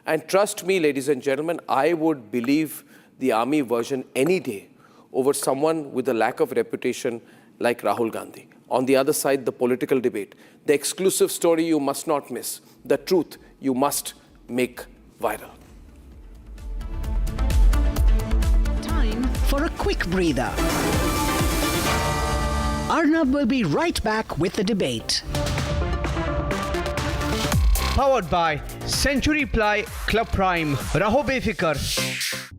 And trust me, ladies and gentlemen, I would believe the army version any day over someone with a lack of reputation like Rahul Gandhi. On the other side, the political debate. The exclusive story you must not miss. The truth you must make viral. Time for a quick breather. Arnab will be right back with the debate. Powered by Century Ply Club Prime. Raho Befikar.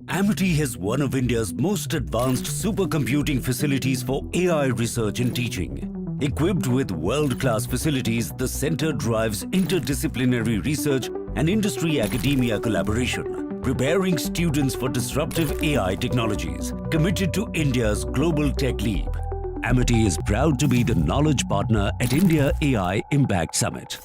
Amity has one of India's most advanced supercomputing facilities for AI research and teaching. Equipped with world-class facilities, the center drives interdisciplinary research and industry-academia collaboration, preparing students for disruptive AI technologies. Committed to India's global tech leap, Amity is proud to be the knowledge partner at India AI Impact Summit.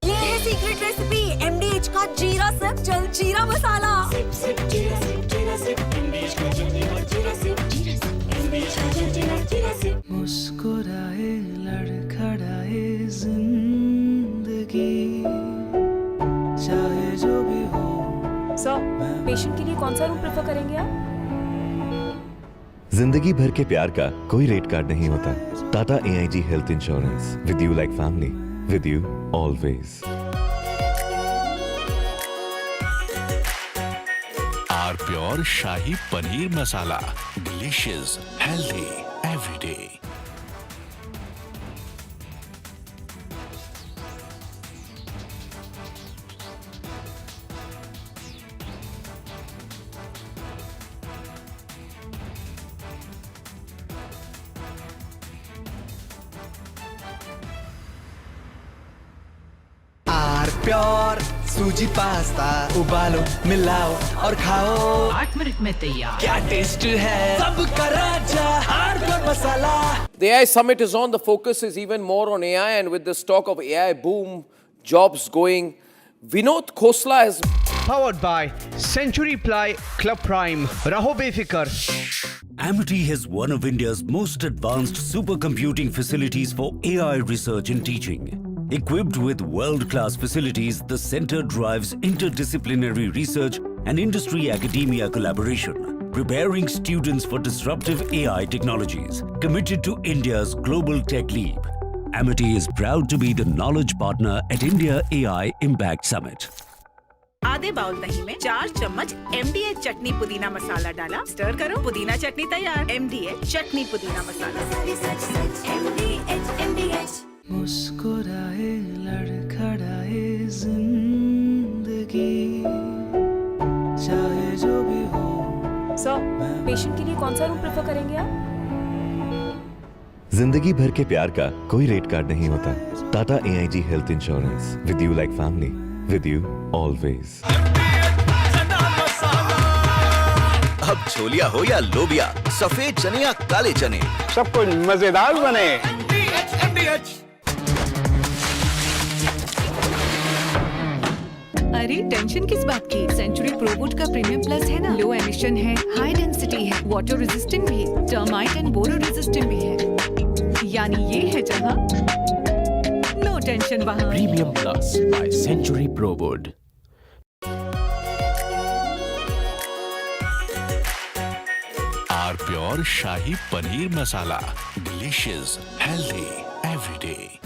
ये है secret recipe MDH का जीरा SIP जल जीरा मसाला। SIP SIP जीरा SIP MDH का जल जीरा सिप MDH का जल जीरा सिप। मुस्कुराए लड़खड़ाए जिंदगी चाहे जो भी हो। सर, पेशेंट के लिए कौन सा रूम प्रेफर करेंगे आप? जिंदगी भर के प्यार का कोई रेट कार्ड नहीं होता। Tata AIG health insurance, with you like family, with you always. Our pure Shahi Paneer Masala. Delicious, healthy, every day. Pure सूजी पास्ता उबालो मिलाओ और खाओ 8 मिनट में तैयार। क्या टेस्ट है सबका राजा hardcore masala. The AI summit is on. The focus is even more on AI, and with this talk of AI boom, jobs going, Vinod Khosla has... Powered by Century Ply Club Prime. Raho Befikar. Amity has one of India's most advanced supercomputing facilities for AI research and teaching. Equipped with world-class facilities, the center drives interdisciplinary research and industry-academia collaboration, preparing students for disruptive AI technologies. Committed to India's global tech leap, Amity is proud to be the knowledge partner at India AI Impact Summit. आधे bowl दही में 4 चम्मच MDH चटनी पुदीना मसाला डाला, stir करो, पुदीना चटनी तैयार। MDH चटनी पुदीना मसाला। MDH मुस्कुराए लड़खड़ाए जिंदगी चाहे जो भी हो। सर, पेशेंट के लिए कौन सा रूम प्रेफर करेंगे आप? जिंदगी भर के प्यार का कोई रेट कार्ड नहीं होता। Tata AIG health insurance, with you like family, with you always. अब छोलिया हो या लोबिया, सफेद चने या काले चने, सब कुछ मजेदार बने। अरे टेंशन किस बात की? सेंचुरी प्रोबूट का प्रीमियम प्लस है ना, लो एमिशन है, हाई डेंसिटी है, वाटर रेजिस्टेंट भी है, टर्माइट एंड बोरो रेजिस्टेंट भी है। यानी ये है जहाँ नो टेंशन वहाँ। Premium Plus by Century ProWood. Our pure Shahi Paneer Masala. Delicious, healthy, every day.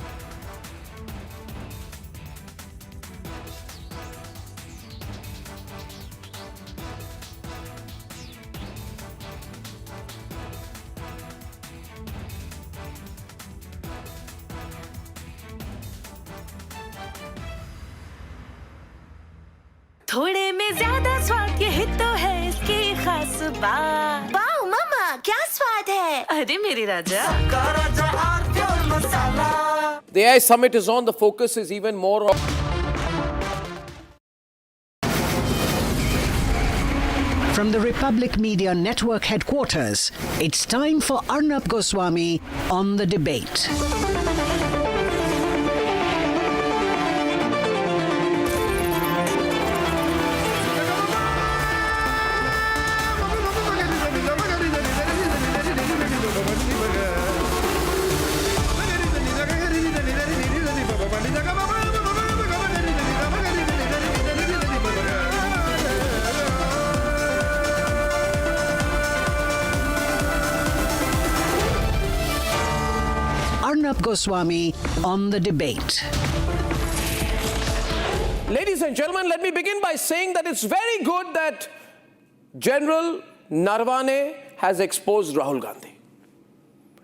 थोड़े में ज्यादा स्वाद यही तो है इसकी खास बात। वाओ मामा, क्या स्वाद है? अरे मेरे राजा। The AI summit is on. The focus is even more on... From the Republic Media Network headquarters, it's time for Arnab Goswami on the debate. Goswami on the debate. Ladies and gentlemen, let me begin by saying that it's very good that General Naravane has exposed Rahul Gandhi.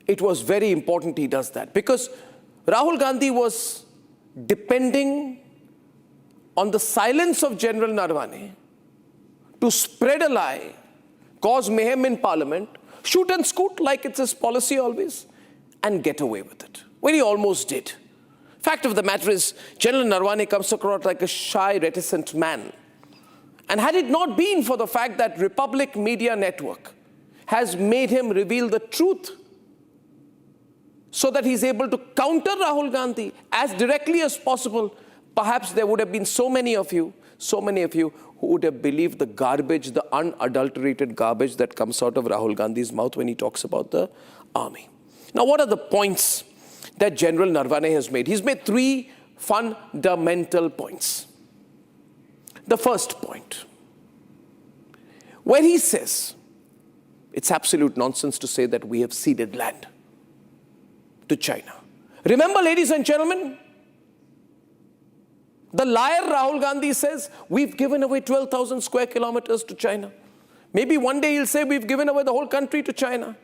It was very important he does that because Rahul Gandhi was depending on the silence of General Naravane to spread a lie, cause mayhem in Parliament, shoot and scoot like it's his policy always, and get away with it. Well, he almost did. Fact of the matter is, General Naravane comes across like a shy, reticent man. And had it not been for the fact that Republic Media Network has made him reveal the truth so that he's able to counter Rahul Gandhi as directly as possible, perhaps there would have been so many of you who would have believed the garbage, the unadulterated garbage that comes out of Rahul Gandhi's mouth when he talks about the army. Now, what are the points that General Naravane has made? He's made three fundamental points. The first point, where he says, it's absolute nonsense to say that we have ceded land to China. Remember, ladies and gentlemen, the liar Rahul Gandhi says, we've given away 12,000 square kilometers to China. Maybe one day he'll say we've given away the whole country to China.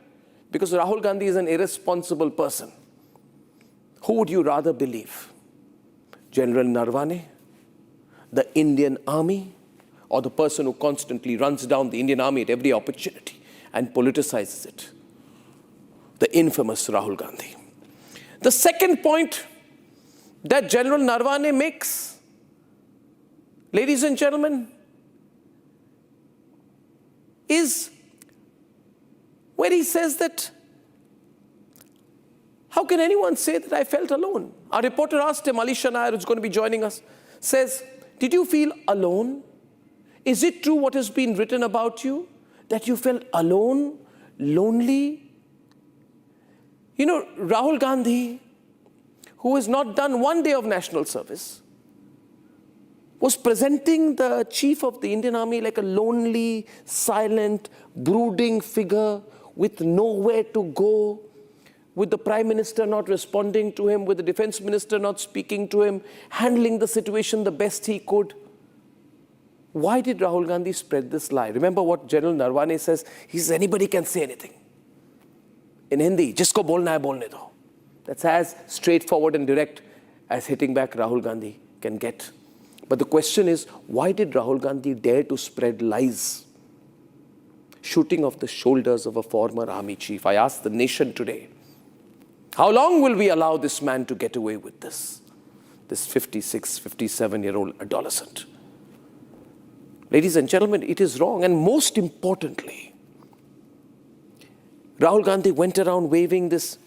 Because Rahul Gandhi is an irresponsible person. Who would you rather believe? General Naravane, the Indian Army, or the person who constantly runs down the Indian Army at every opportunity and politicizes it? The infamous Rahul Gandhi. The second point that General Naravane makes, ladies and gentlemen, is where he says that, how can anyone say that I felt alone? Our reporter asked him, Alisha Nair, who's going to be joining us, says, did you feel alone? Is it true what has been written about you? That you felt alone, lonely? You know, Rahul Gandhi, who has not done one day of national service, was presenting the chief of the Indian Army like a lonely, silent, brooding figure with nowhere to go, with the Prime Minister not responding to him, with the Defense Minister not speaking to him, handling the situation the best he could. Why did Rahul Gandhi spread this lie? Remember what General Naravane says? He says, anybody can say anything. In Hindi, jisko bolna hai bolne do. That's as straightforward and direct as hitting back Rahul Gandhi can get. But the question is, why did Rahul Gandhi dare to spread lies? Shooting off the shoulders of a former army chief. I ask the nation today, how long will we allow this man to get away with this? This 56, 57-year-old adolescent. Ladies and gentlemen, it is wrong. And most importantly, Rahul Gandhi went around waving this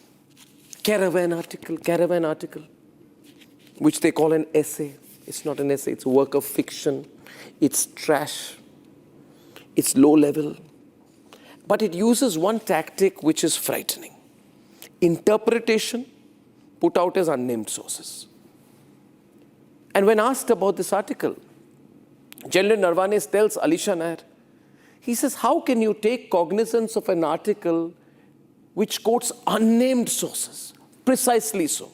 caravan article, which they call an essay. It's not an essay, it's a work of fiction. It's trash. It's low level. But it uses one tactic which is frightening. Interpretation put out as unnamed sources. And when asked about this article, General Naravane tells Alisha Nair, he says, how can you take cognizance of an article which quotes unnamed sources? Precisely so.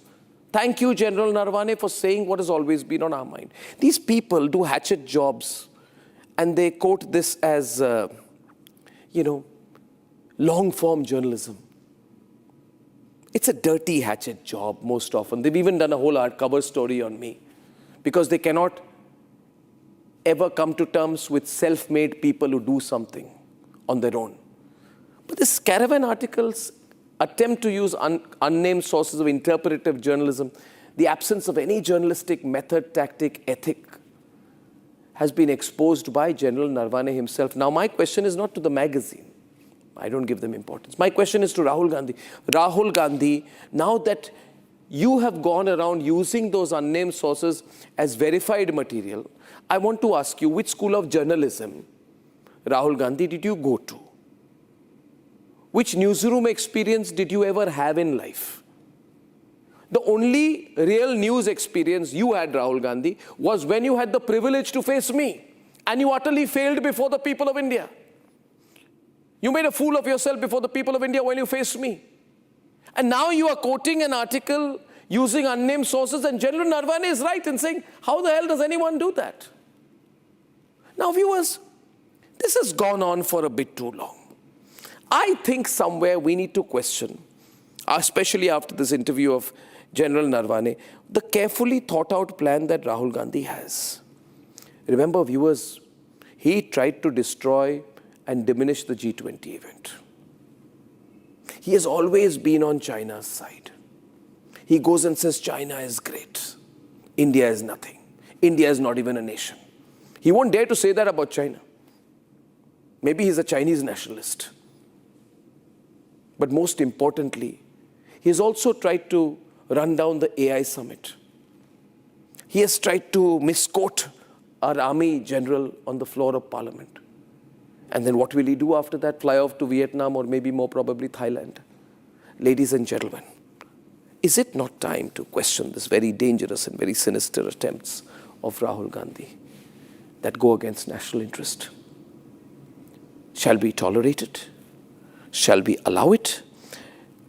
Thank you, General Naravane, for saying what has always been on our mind. These people do hatchet jobs, and they quote this as, long-form journalism. It's a dirty hatchet job most often. They've even done a whole cover story on me because they cannot ever come to terms with self-made people who do something on their own. But this caravan articles attempt to use unnamed sources of interpretive journalism, the absence of any journalistic method, tactic, ethic, has been exposed by General Naravane himself. Now, my question is not to the magazine. I don't give them importance. My question is to Rahul Gandhi. Rahul Gandhi, now that you have gone around using those unnamed sources as verified material, I want to ask you, which school of journalism, Rahul Gandhi, did you go to? Which newsroom experience did you ever have in life? The only real news experience you had, Rahul Gandhi, was when you had the privilege to face me, and you utterly failed before the people of India. You made a fool of yourself before the people of India when you faced me. And now you are quoting an article using unnamed sources, and General Naravane is right in saying, how the hell does anyone do that? Now, viewers, this has gone on for a bit too long. I think somewhere we need to question, especially after this interview of General Naravane, the carefully thought out plan that Rahul Gandhi has. Remember, viewers, he tried to destroy and diminish the G20 event. He has always been on China's side. He goes and says China is great. India is nothing. India is not even a nation. He won't dare to say that about China. Maybe he's a Chinese nationalist. But most importantly, he has also tried to run down the AI summit. He has tried to misquote our Army General on the floor of Parliament. And then what will he do after that? Fly off to Vietnam or maybe more probably Thailand. Ladies and gentlemen, is it not time to question this very dangerous and very sinister attempts of Rahul Gandhi that go against national interest? Shall we tolerate it? Shall we allow it?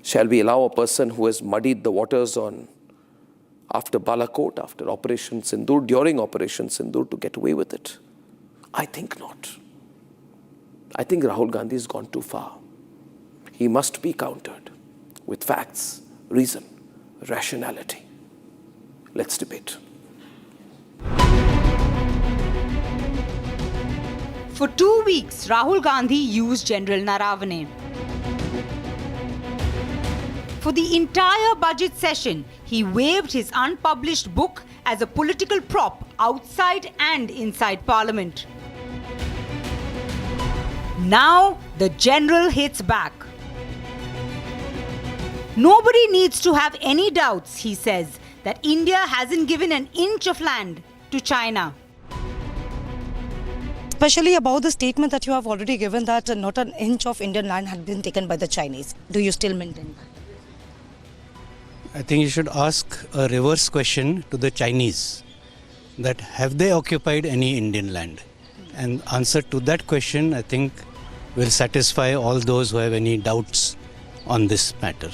Shall we allow a person who has muddied the waters after Balakot, after Operation Sindoor, during Operation Sindoor, to get away with it? I think not. I think Rahul Gandhi has gone too far. He must be countered with facts, reason, rationality. Let's debate. For 2 weeks, Rahul Gandhi used General Naravane. For the entire budget session, he waved his unpublished book as a political prop outside and inside Parliament. Now, the general hits back. Nobody needs to have any doubts, he says, that India hasn't given an inch of land to China. Especially about the statement that you have already given that not an inch of Indian land had been taken by the Chinese. Do you still maintain that? I think you should ask a reverse question to the Chinese, that have they occupied any Indian land? And answer to that question, I think, will satisfy all those who have any doubts on this matter.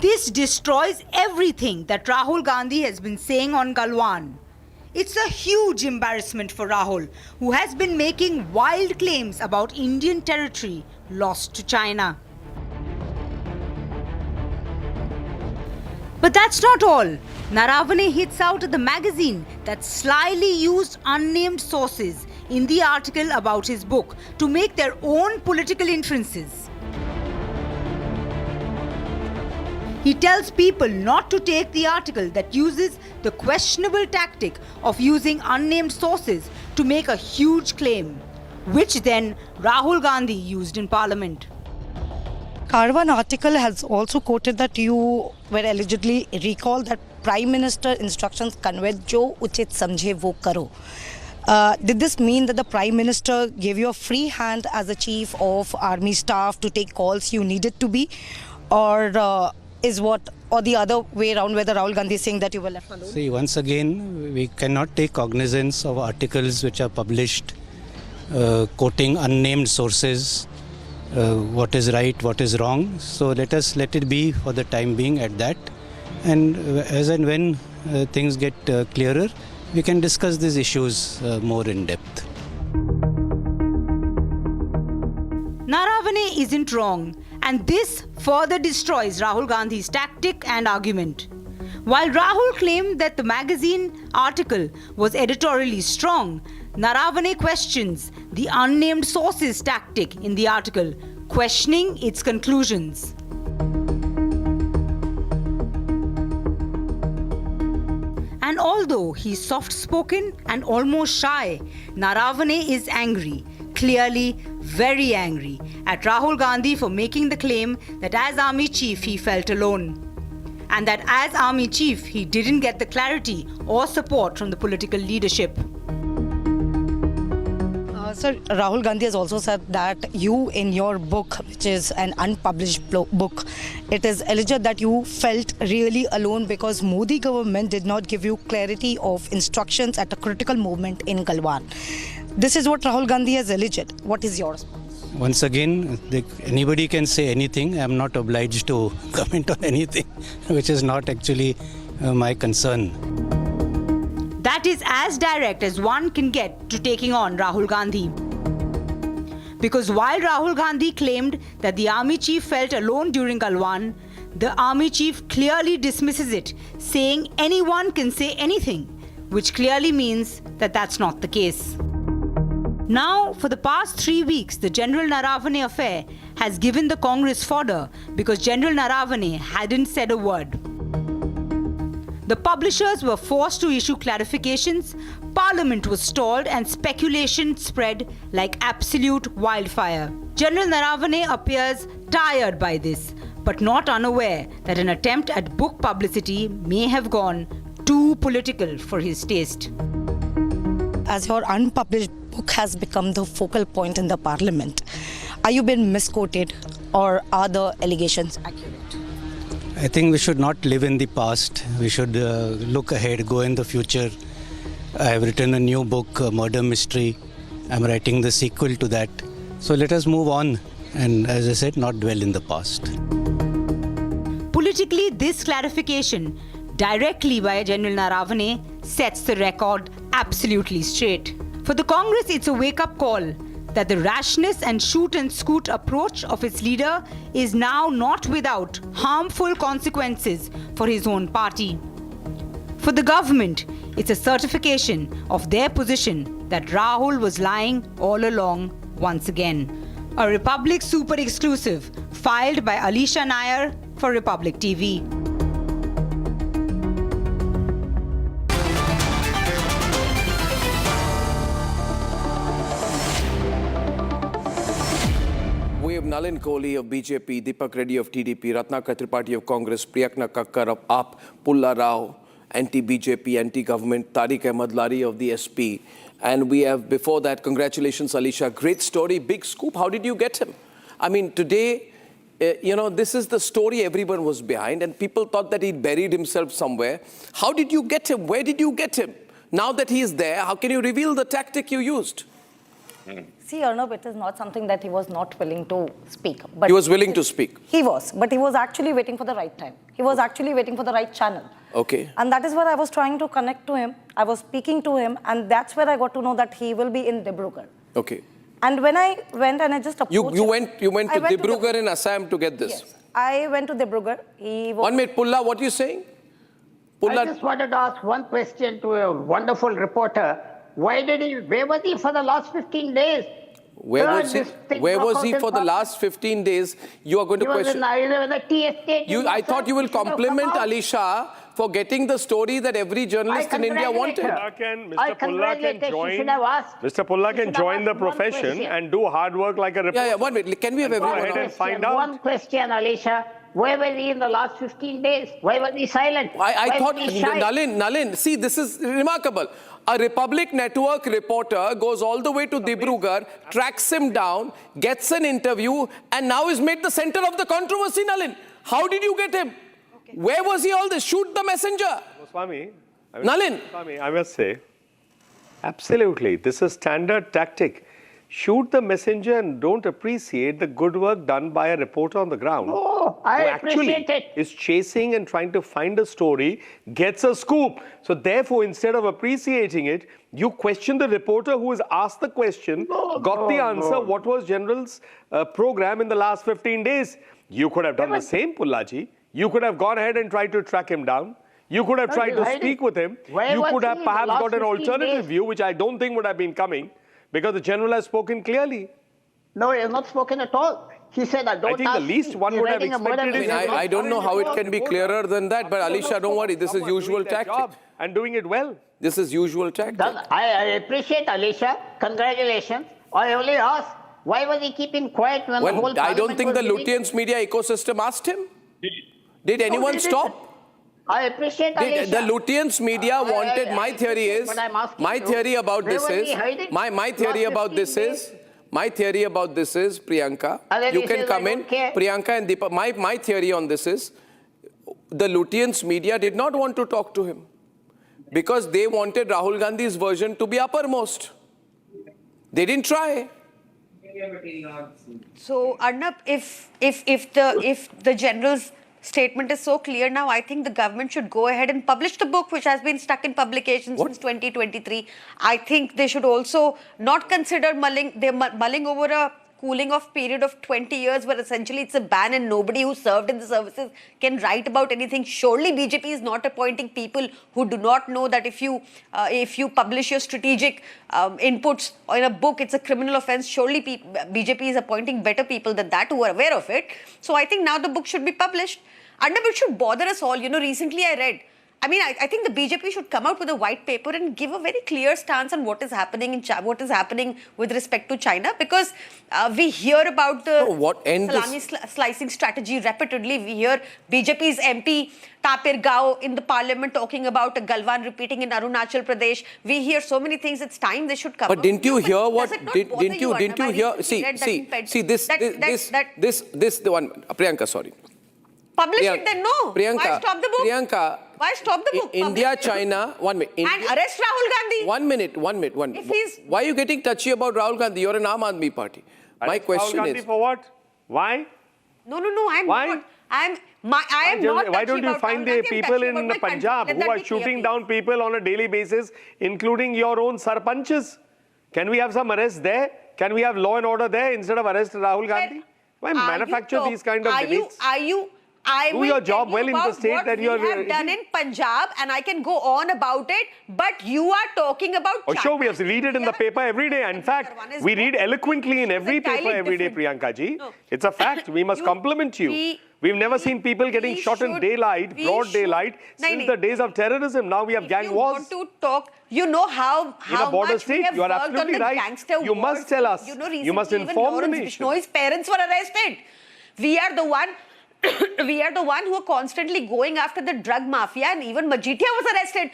This destroys everything that Rahul Gandhi has been saying on Galwan. It's a huge embarrassment for Rahul, who has been making wild claims about Indian territory lost to China. But that's not all. Naravane hits out at the magazine that slyly used unnamed sources in the article about his book to make their own political inferences. He tells people not to take the article that uses the questionable tactic of using unnamed sources to make a huge claim, which then Rahul Gandhi used in Parliament. Caravan article has also quoted that you were allegedly recalled that Prime Minister instructions conveyed jo uchit samjhe wo karo. Did this mean that the Prime Minister gave you a free hand as the Chief of Army Staff to take calls you needed to be? Or the other way around, whether Rahul Gandhi is saying that you were left alone? See, once again, we cannot take cognizance of articles which are published quoting unnamed sources, what is right, what is wrong. So let it be for the time being at that. And as and when things get clearer, we can discuss these issues more in depth. Naravane isn't wrong, and this further destroys Rahul Gandhi's tactic and argument. While Rahul claimed that the magazine article was editorially strong, Naravane questions the unnamed sources tactic in the article, questioning its conclusions. And although he's soft-spoken and almost shy, Naravane is angry, clearly very angry, at Rahul Gandhi for making the claim that as Army Chief he felt alone. And that as Army Chief he didn't get the clarity or support from the political leadership. Sir, Rahul Gandhi has also said that you, in your book, which is an unpublished book, it is alleged that you felt really alone because Modi government did not give you clarity of instructions at a critical moment in Galwan. This is what Rahul Gandhi has alleged. What is your response? once again, anybody can say anything. I'm not obliged to comment on anything, which is not actually my concern. That is as direct as one can get to taking on Rahul Gandhi. Because while Rahul Gandhi claimed that the army chief felt alone during Galwan, the army chief clearly dismisses it, saying anyone can say anything, which clearly means that that's not the case. Now, for the past 3 weeks, the General Naravane affair has given the Congress fodder because General Naravane hadn't said a word. The publishers were forced to issue clarifications, Parliament was stalled, and speculation spread like absolute wildfire. General Naravane appears tired by this, but not unaware that an attempt at book publicity may have gone too political for his taste. As your unpublished book has become the focal point in the Parliament, are you being misquoted or are the allegations accurate? I think we should not live in the past. We should look ahead, go in the future. I have written a new book, Murder Mystery. I'm writing the sequel to that. So let us move on and, as I said, not dwell in the past. Politically, this clarification directly by General Naravane sets the record absolutely straight. For the Congress, it's a wake-up call that the rashness and shoot-and-scoot approach of its leader is now not without harmful consequences for his own party. For the government, it's a certification of their position that Rahul was lying all along once again. A Republic Super exclusive filed by Alisha Nair for Republic TV. We have Nalin Kohli of BJP, Deepak Reddy of TDP, Ratnakar Tripathi of Congress, Priyakna Kakkar of AAP, Pulla Rao, anti-BJP, anti-government, Tariq Ahmed Lari of the SP. And we have, before that, congratulations, Alisha. Great story, big scoop. How did you get him? I mean, today, this is the story everyone was behind, and people thought that he'd buried himself somewhere. How did you get him? Where did you get him? Now that he is there, how can you reveal the tactic you used? See, Arnab, it is not something that he was not willing to speak. But he was willing to speak. He was, but he was actually waiting for the right time. He was actually waiting for the right channel. Okay. And that is where I was trying to connect to him. I was speaking to him, and that's where I got to know that he will be in Debunking. Okay. And when I went and I just approached you went to Debunking in Assam to get this? Yes. I went to Debunking. 1 minute, Pulla, what are you saying? Pulla. I just wanted to ask one question to a wonderful reporter. Where was he for the last 15 days? Where was he for the last 15 days? You are going to question. I thought you will compliment Alisha for getting the story that every journalist in India wanted. Mr. Pulla can join the profession and do hard work like a reporter. Yeah, 1 minute. Can we have everyone and find out? One question, Alisha. Where was he in the last 15 days? Why was he silent? I thought, Nalin, see, this is remarkable. A Republic Network reporter goes all the way to Dibrugarh, tracks him down, gets an interview, and now is made the center of the controversy, Nalin. How did you get him? Okay. Where was he all this? Shoot the messenger. Goswami, Nalin. Goswami, I must say, absolutely, this is standard tactic. Shoot the messenger and don't appreciate the good work done by a reporter on the ground. Oh, I appreciate it. Is chasing and trying to find a story, gets a scoop. So therefore, instead of appreciating it, you question the reporter who has asked the question, got the answer, what was General's program in the last 15 days. You could have done the same, Pullaji. You could have gone ahead and tried to track him down. You could have tried to speak with him. You could have perhaps got an alternative view, which I don't think would have been coming. Because the general has spoken clearly. No, he has not spoken at all. He said, I think the least one would have expected is... I don't know how it can be clearer than that, but Alisha, don't worry, this is usual tactic. And doing it well. This is usual tactic. I appreciate Alisha. Congratulations. I only ask, why was he keeping quiet when the whole I don't think the Lutyens media ecosystem asked him. Did anyone stop? I appreciate Alisha. The Lutyens media wanted, my theory is, my theory about this is, Priyanka, you can come in, Priyanka and Deepa, my theory on this is, the Lutyens media did not want to talk to him because they wanted Rahul Gandhi's version to be uppermost. They didn't try. So Arnab, if the general's statement is so clear now, I think the government should go ahead and publish the book, which has been stuck in publication since 2023. I think they should also not consider mulling over a cooling off period of 20 years where essentially it's a ban and nobody who served in the services can write about anything. Surely BJP is not appointing people who do not know that if you publish your strategic inputs in a book, it's a criminal offense. Surely BJP is appointing better people than that who are aware of it. So I think now the book should be published. And it should bother us all. Recently I read, I think the BJP should come out with a white paper and give a very clear stance on what is happening what is happening with respect to China, because we hear about the salami slicing strategy repeatedly. We hear BJP's MP Tapir Gao in the parliament talking about a Galwan repeating in Arunachal Pradesh. We hear so many things. It's time they should come. But didn't you hear what? Didn't you hear? See this the one. Priyanka, sorry. Publish it then, no. Priyanka, why stop the book? Priyanka, why stop the book? India, China, 1 minute. And arrest Rahul Gandhi. 1 minute. Why are you getting touchy about Rahul Gandhi? You're an Aam Aadmi party. My question Rahul Gandhi is... for what? Why? No, I'm not. I am not. Why don't you find the people in Punjab who are shooting down people on a daily basis, including your own sarpanches? Can we have some arrests there? Can we have law and order there instead of arrest Rahul Gandhi? Why manufacture these kind of debates? Do your job well in the state that you are... we have done in Punjab, and I can go on about it, but you are talking about China. Sure, we have to read it in the paper every day. In fact, we read eloquently in every paper every day, Priyanka ji. No. It's a fact. We must compliment you. We've never seen people getting shot in daylight, broad daylight, since the days of terrorism. Now we have gang wars. If you want to talk, you know how in a border much state, we have you are worked absolutely on the right. gangster You wars. must tell us. You must inform the nation. His parents were arrested. We are the one who are constantly going after the drug mafia, and even Majitia was arrested.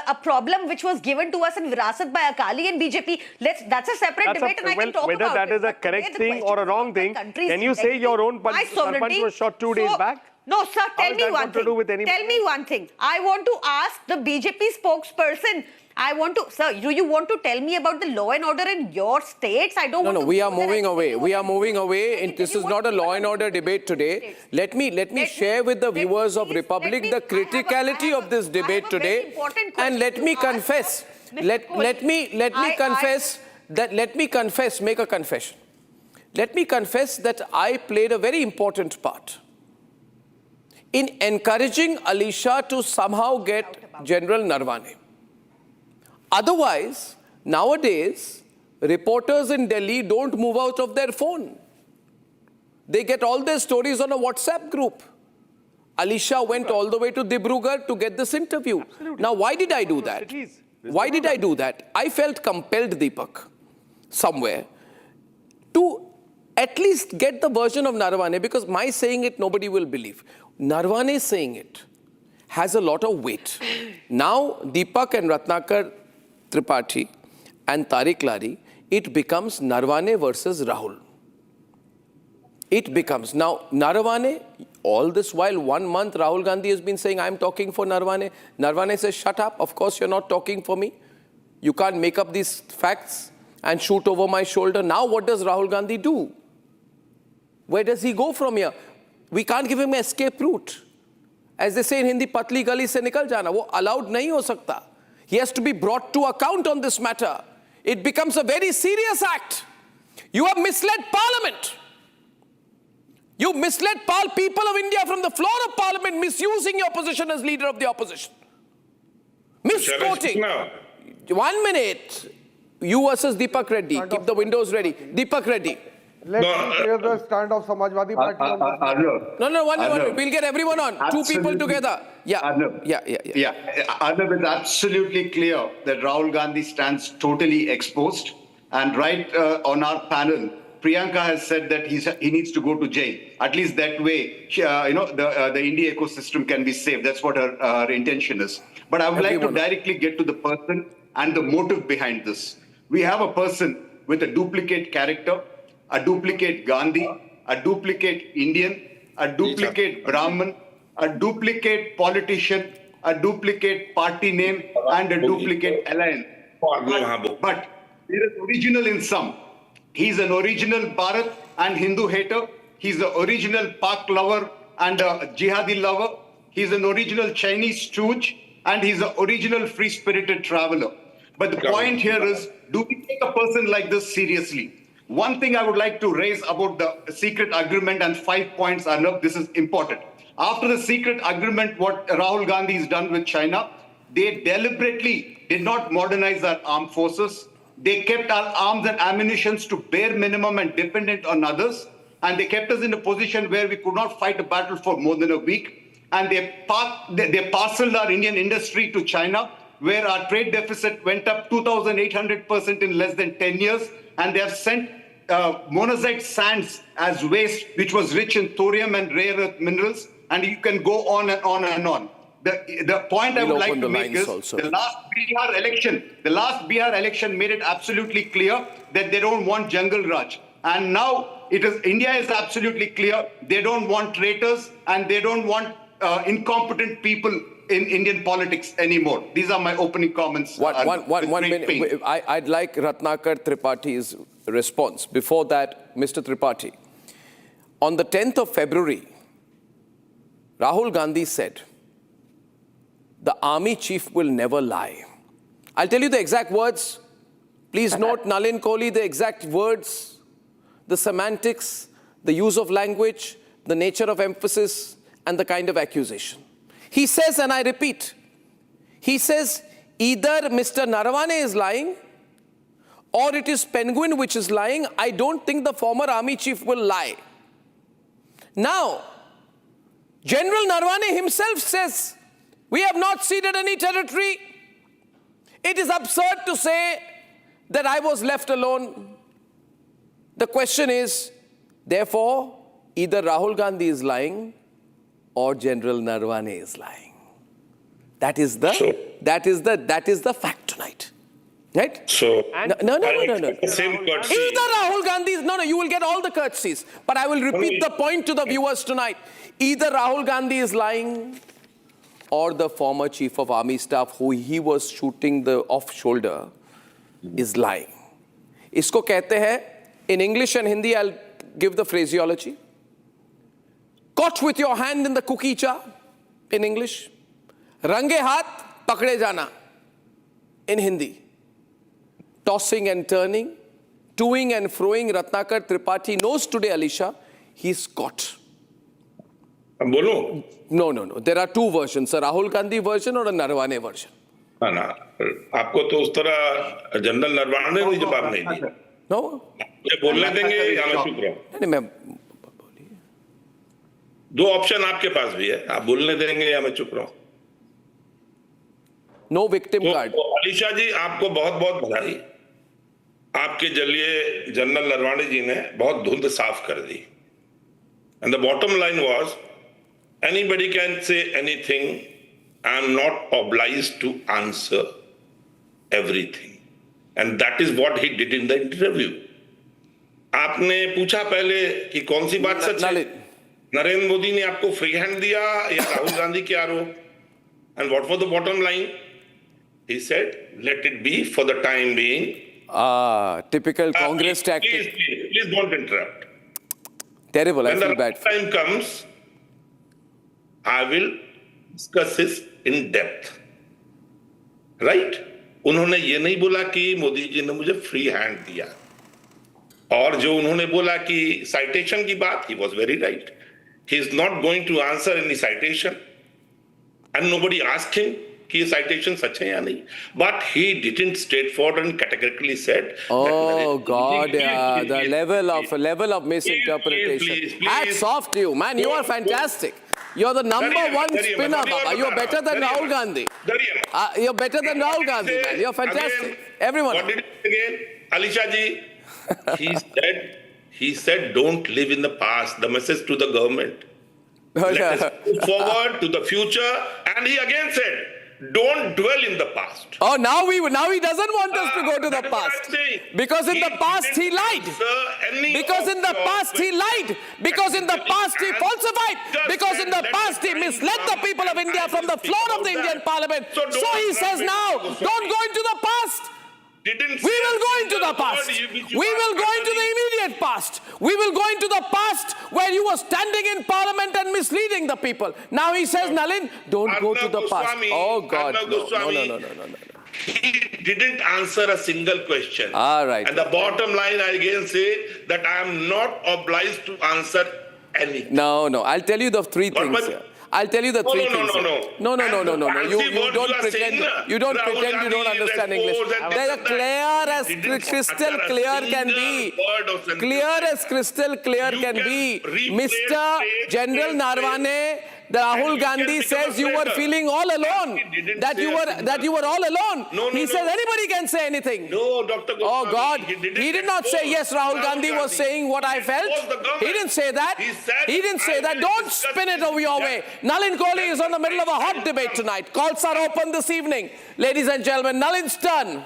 A problem which was given to us in Virasat by Akali and BJP. That's a separate debate, and I can talk whether about that is a correct thing or a wrong thing. Can you say your own Sarpanch was shot 2 days back? No, sir, tell me one thing. Tell me one thing. I want to ask the BJP spokesperson. Sir, do you want to tell me about the law and order in your states? I don't want to... No, we are moving away. We are moving away. And this is not a law and order debate today. Let me share with the viewers of Republic the criticality of this debate today. And let me confess. Let me make a confession. Let me confess that I played a very important part in encouraging Alisha to somehow get General Naravane. Otherwise, nowadays, reporters in Delhi don't move out of their phone. They get all their stories on a WhatsApp group. Alisha went all the way to Dibrugarh to get this interview. Absolutely. Now, why did I do that? Why did I do that? I felt compelled, Deepak, somewhere, to at least get the version of Naravane, because my saying it, nobody will believe. Naravane saying it has a lot of weight. Now, Deepak and Ratnakar Tripathi and Tariq Lari, it becomes Naravane versus Rahul. It becomes. Now, Naravane, all this while, 1 month, Rahul Gandhi has been saying, I'm talking for Naravane. Naravane says, shut up. Of course, you're not talking for me. You can't make up these facts and shoot over my shoulder. Now, what does Rahul Gandhi do? Where does he go from here? We can't give him an escape route. As they say in Hindi, patli gali se nikal jana. Wo allowed nahi ho sakta. He has to be brought to account on this matter. It becomes a very serious act. You have misled Parliament. You misled people of India from the floor of Parliament, misusing your position as leader of the opposition. Misquoting. 1 minute. You versus Deepak Reddy. Keep the windows ready. Deepak Reddy. Let's hear the stand of Samajwadi Party. No, 1 minute. We'll get everyone on. Absolutely. 2 people together. Yeah. Arnab, it's absolutely clear that Rahul Gandhi stands totally exposed. And right on our panel, Priyanka has said that he needs to go to jail. At least that way, the India ecosystem can be saved. That's what her intention is. But I would like to directly get to the person and the motive behind this. We have a person with a duplicate character, a duplicate Gandhi, a duplicate Indian, a duplicate Brahmin, a duplicate politician, a duplicate party name, and a duplicate alliance. But there is original in some. He's an original Bharat and Hindu hater. He's the original Pak lover and a jihadi lover. He's an original Chinese stooge, and he's an original free-spirited traveler. But the point here is, do we take a person like this seriously? One thing I would like to raise about the secret agreement and 5 points, Arnab, this is important. After the secret agreement, what Rahul Gandhi has done with China, they deliberately did not modernize our armed forces. They kept our arms and ammunition to bare minimum and dependent on others. And they kept us in a position where we could not fight a battle for more than a week. And they parceled our Indian industry to China, where our trade deficit went up 2,800% in less than 10 years. And they have sent monazite sands as waste, which was rich in thorium and rare earth minerals. And you can go on and on and on. The point I would like to make is the last Bihar election made it absolutely clear that they don't want jungle Raj. And now India is absolutely clear. They don't want traitors and they don't want incompetent people in Indian politics anymore. These are my opening comments. One minute. I'd like Ratnakar Tripaঠি's response. Before that, Mr. Tripathi, on the 10th of February, Rahul Gandhi said, the army chief will never lie. I'll tell you the exact words. Please note, Nalin Kohli, the exact words, the semantics, the use of language, the nature of emphasis, and the kind of accusation. He says, and I repeat, he says, either Mr. Naravane is lying, or it is Penguin which is lying. I don't think the former army chief will lie. Now, General Naravane himself says, we have not ceded any territory. It is absurd to say that I was left alone. The question is, therefore, either Rahul Gandhi is lying or General Naravane is lying. That is the fact tonight. Right? So, no. Same courtesy. Either Rahul Gandhi is, no, you will get all the courtesies. But I will repeat the point to the viewers tonight. Either Rahul Gandhi is lying or the former chief of army staff who he was shooting the off shoulder is lying. Isko kehte hai, in English and Hindi, I'll give the phraseology. Caught with your hand in the cookie jar, in English. Range haath pakde jana, in Hindi. Tossing and turning, toing and froing. Ratnakar Tripathi knows today, Alisha, he's caught. बोलो? No. There are two versions, a Rahul Gandhi version or a Naravane version. ना, आपको तो उस तरह general Naravane ने जवाब नहीं दिया। No? मुझे बोलने देंगे या मैं चुप रहूं? नहीं, मैं दो ऑप्शन आपके पास भी है, आप बोलने देंगे या मैं चुप रहूं? No victim card. तो अलीशा जी, आपको बहुत-बहुत बधाई। आपके जरिए जनरल नरवाने जी ने बहुत धुंध साफ कर दी। And the bottom line was, anybody can say anything. I am not obliged to answer everything. And that is what he did in the interview. आपने पूछा पहले कि कौन सी बात सच है? नरेंद्र मोदी ने आपको फ्री हैंड दिया या राहुल गांधी के आरोप? And what was the bottom line? He said, let it be for the time being. Typical Congress tactic. Please don't interrupt. Terrible, when I feel bad. When the time comes, I will discuss this in depth. Right? उन्होंने ये नहीं बोला कि मोदी जी ने मुझे free hand दिया, और जो उन्होंने बोला कि citation की बात, he was very right. He is not going to answer any citation, and nobody asked him कि ये citation सच है या नहीं. But he didn't straightforward and categorically said. Oh God, the level of misinterpretation. Hats off to you, man. You are fantastic. You're the number one spinner, Baba. You're better than Rahul Gandhi. You're better than Rahul Gandhi, man. You're fantastic. Everyone. What did he say again? Alisha ji, he said, don't live in the past. The message to the government. Let us move forward to the future. And he again said, don't dwell in the past. Oh, now he doesn't want us to go to the past. Because in the past he lied. Because in the past he lied. Because in the past he falsified. Because in the past he misled the people of India from the floor of the Indian Parliament. So he says now, don't go into the past. didn't We say will a go into single the past. word which you We are will go into the immediate past. We will go into the past where you were standing in parliament and misleading the people. Now he says, Nalin, don't go to Arnab the past. Goswami, Oh God, Arnab no, Goswami, no. He didn't answer a single question. All right. And the bottom line, I again say that I am not obliged to answer anything. No. I'll tell you the three things here. I'll tell you the three things. No. You don't pretend. You don't pretend you don't understand English. They are clear as crystal clear can be. Clear as crystal clear can be. Mr. General Naravane, Rahul Gandhi says you were feeling all alone. That you were all alone. He says anybody can say anything. No, Dr. Goswami. Oh God, he did not say yes. Rahul Gandhi was saying what I felt. He didn't say that. He didn't say that. Don't spin it over your way. Nalin Kohli is on the middle of a hot debate tonight. Calls are open this evening. Ladies and gentlemen, Nalin's turn.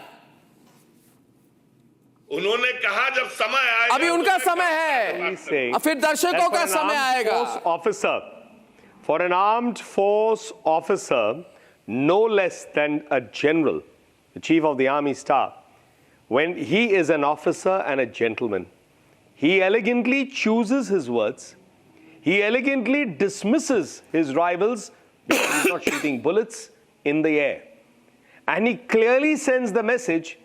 उन्होंने कहा जब समय आएगा अभी उनका समय है फिर दर्शकों का समय आएगा For an armed force officer, no less than a general, the chief of the army staff, when he is an officer and a gentleman, he elegantly chooses his words, he elegantly dismisses his rivals because he's not shooting bullets in the air. And he clearly sends the message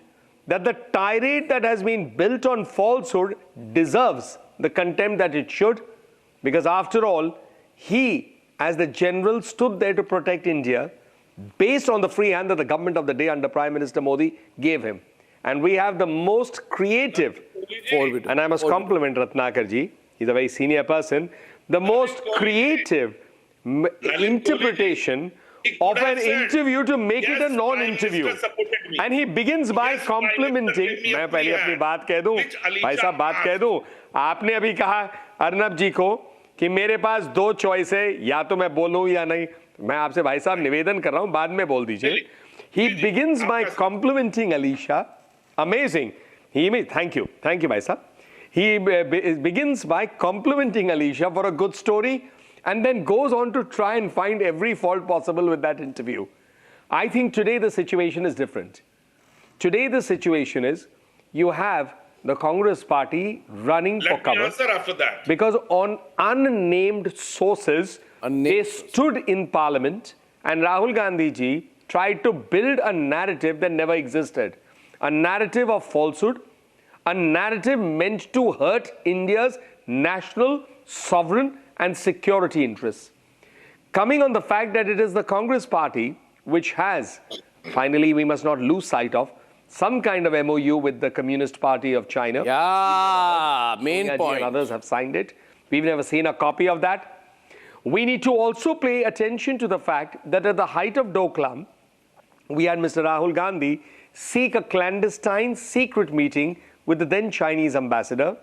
that the tirade that has been built on falsehood deserves the contempt that it should, because after all, he, as the general, stood there to protect India based on the free hand that the government of the day under Prime Minister Modi gave him. And we have the most creative, and I must compliment Ratnakar ji, he's a very senior person, the most creative interpretation of an interview to make it a non-interview. And he begins by complimenting, मैं पहले अपनी बात कह दूं, भाई साहब बात कह दूं, आपने अभी कहा अर्नब जी को कि मेरे पास दो चॉइस है, या तो मैं बोलूं या नहीं. मैं आपसे भाई साहब निवेदन कर रहा हूं, बाद में बोल दीजिए. He begins by complimenting Alisha. Amazing. Thank you भाई साहब. He begins by complimenting Alisha for a good story and then goes on to try and find every fault possible with that interview. I think today the situation is different. Today the situation is you have the Congress party running for cover. Let me answer after that. Because on unnamed sources, they stood in parliament and Rahul Gandhi ji tried to build a narrative that never existed. A narrative of falsehood, a narrative meant to hurt India's national, sovereign and security interests. Coming on the fact that it is the Congress party which has, finally we must not lose sight of, some kind of MOU with the Communist Party of China. Yeah, main point. And others have signed it. We've never seen a copy of that. We need to also pay attention to the fact that at the height of Doklam, we had Mr. Rahul Gandhi seek a clandestine secret meeting with the then Chinese ambassador.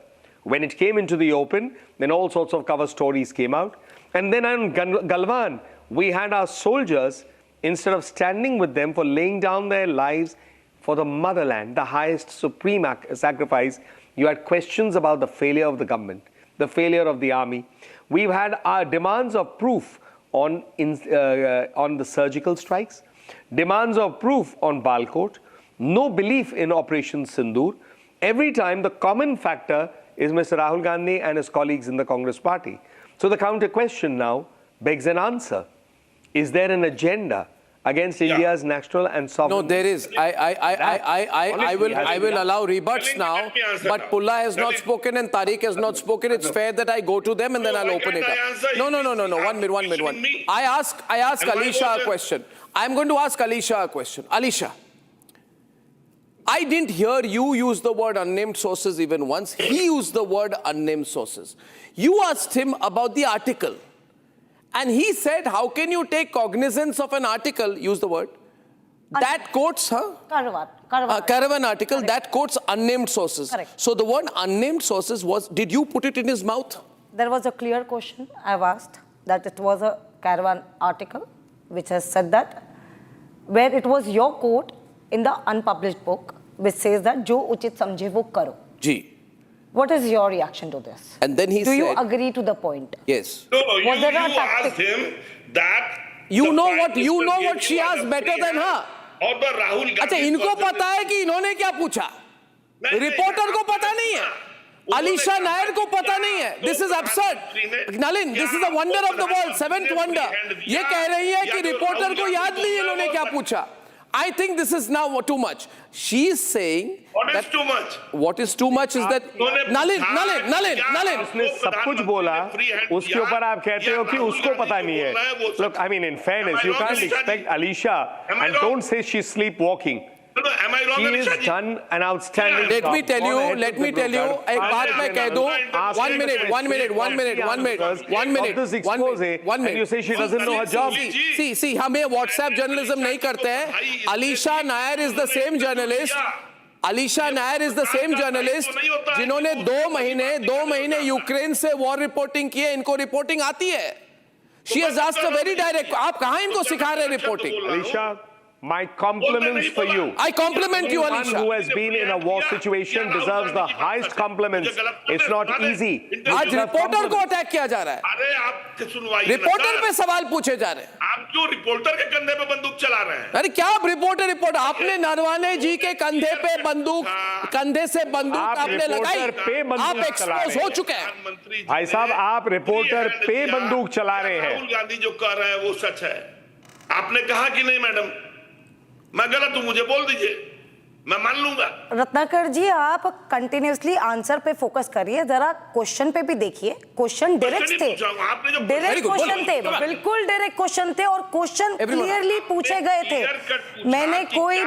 When it came into the open, then all sorts of cover stories came out. And then on Galwan, we had our soldiers, instead of standing with them for laying down their lives for the motherland, the highest supreme sacrifice, you had questions about the failure of the government, the failure of the army. We've had our demands of proof on the surgical strikes, demands of proof on Balkot, no belief in Operation Sindoor. Every time the common factor is Mr. Rahul Gandhi and his colleagues in the Congress party. So the counter question now begs an answer. Is there an agenda against India's national and sovereign? No, there is. I will allow rebuts now, but Pulla has not spoken and Tariq has not spoken. It's fair that I go to them and then I'll open it up. No. 1 minute. I ask Alisha a question. I'm going to ask Alisha a question. Alisha, I didn't hear you use the word unnamed sources even once. He used the word unnamed sources. You asked him about the article. And he said, how can you take cognizance of an article, use the word, that quotes, caravan article, correct, that quotes unnamed sources. Correct. So the word unnamed sources was, did you put it in his mouth? There was a clear question I've asked, that it was a caravan article, which has said that, where it was your quote in the unpublished book, which says that, Jo uchit samjhe wo karo. Ji. What is your reaction to this? And then he said... Do you agree to the point? Yes. No, you asked him that... You know what she asked better than her. और बार राहुल गांधी अच्छा, इनको पता है कि इन्होंने क्या पूछा? Reporter को पता नहीं है, अलीशा नायर को पता नहीं है. This is absurd. Nalin, this is the wonder of the world, seventh wonder. ये कह रही है कि रिपोर्टर को याद नहीं इन्होंने क्या पूछा. I think this is now too much. She is saying what is too much? What is too much is that Nalin. उसने सब कुछ बोला, उसके ऊपर आप कहते हो कि उसको पता नहीं है. Look, I mean, in fairness, you can't expect Alisha and don't say she's sleepwalking. Am I wrong? She has done an outstanding Let job. me tell you, एक बात मैं कह दूं. 1 minute. And you say she doesn't know her job. See, हम ये WhatsApp journalism नहीं करते हैं. Alisha Nair is the same journalist. जिन्होंने 2 महीने यूक्रेन से वॉर रिपोर्टिंग की है. इनको रिपोर्टिंग आती है. She has asked a very direct. आप कहाँ इनको सिखा रहे हैं reporting? Alisha, my compliments for you. I compliment you, Alisha. Anyone who has been in a war situation deserves the highest compliments. It's not easy. आज reporter को attack किया जा रहा है. अरे आप सुनवाइए. रिपोर्टर पे सवाल पूछे जा रहे हैं. आप क्यों रिपोर्टर के कंधे पे बंदूक चला रहे हैं? अरे क्या आप रिपोर्टर आपने नरवाने जी के कंधे पे बंदूक, कंधे से बंदूक आपने लगाई. आप एक्सपोज हो चुके हैं. भाई साहब, आप रिपोर्टर पे बंदूक चला रहे हैं. राहुल गांधी जो कह रहे हैं वो सच है. आपने कहा कि नहीं मैडम? मैं गलत हूं, मुझे बोल दीजिए, मैं मान लूंगा. रत्नाकर जी, आप कंटिन्यूसली आंसर पे फोकस करिए, जरा क्वेश्चन पे भी देखिए. क्वेश्चन डायरेक्ट थे, डायरेक्ट क्वेश्चन थे, बिल्कुल डायरेक्ट क्वेश्चन थे और क्वेश्चन क्लियरली पूछे गए थे. मैंने कोई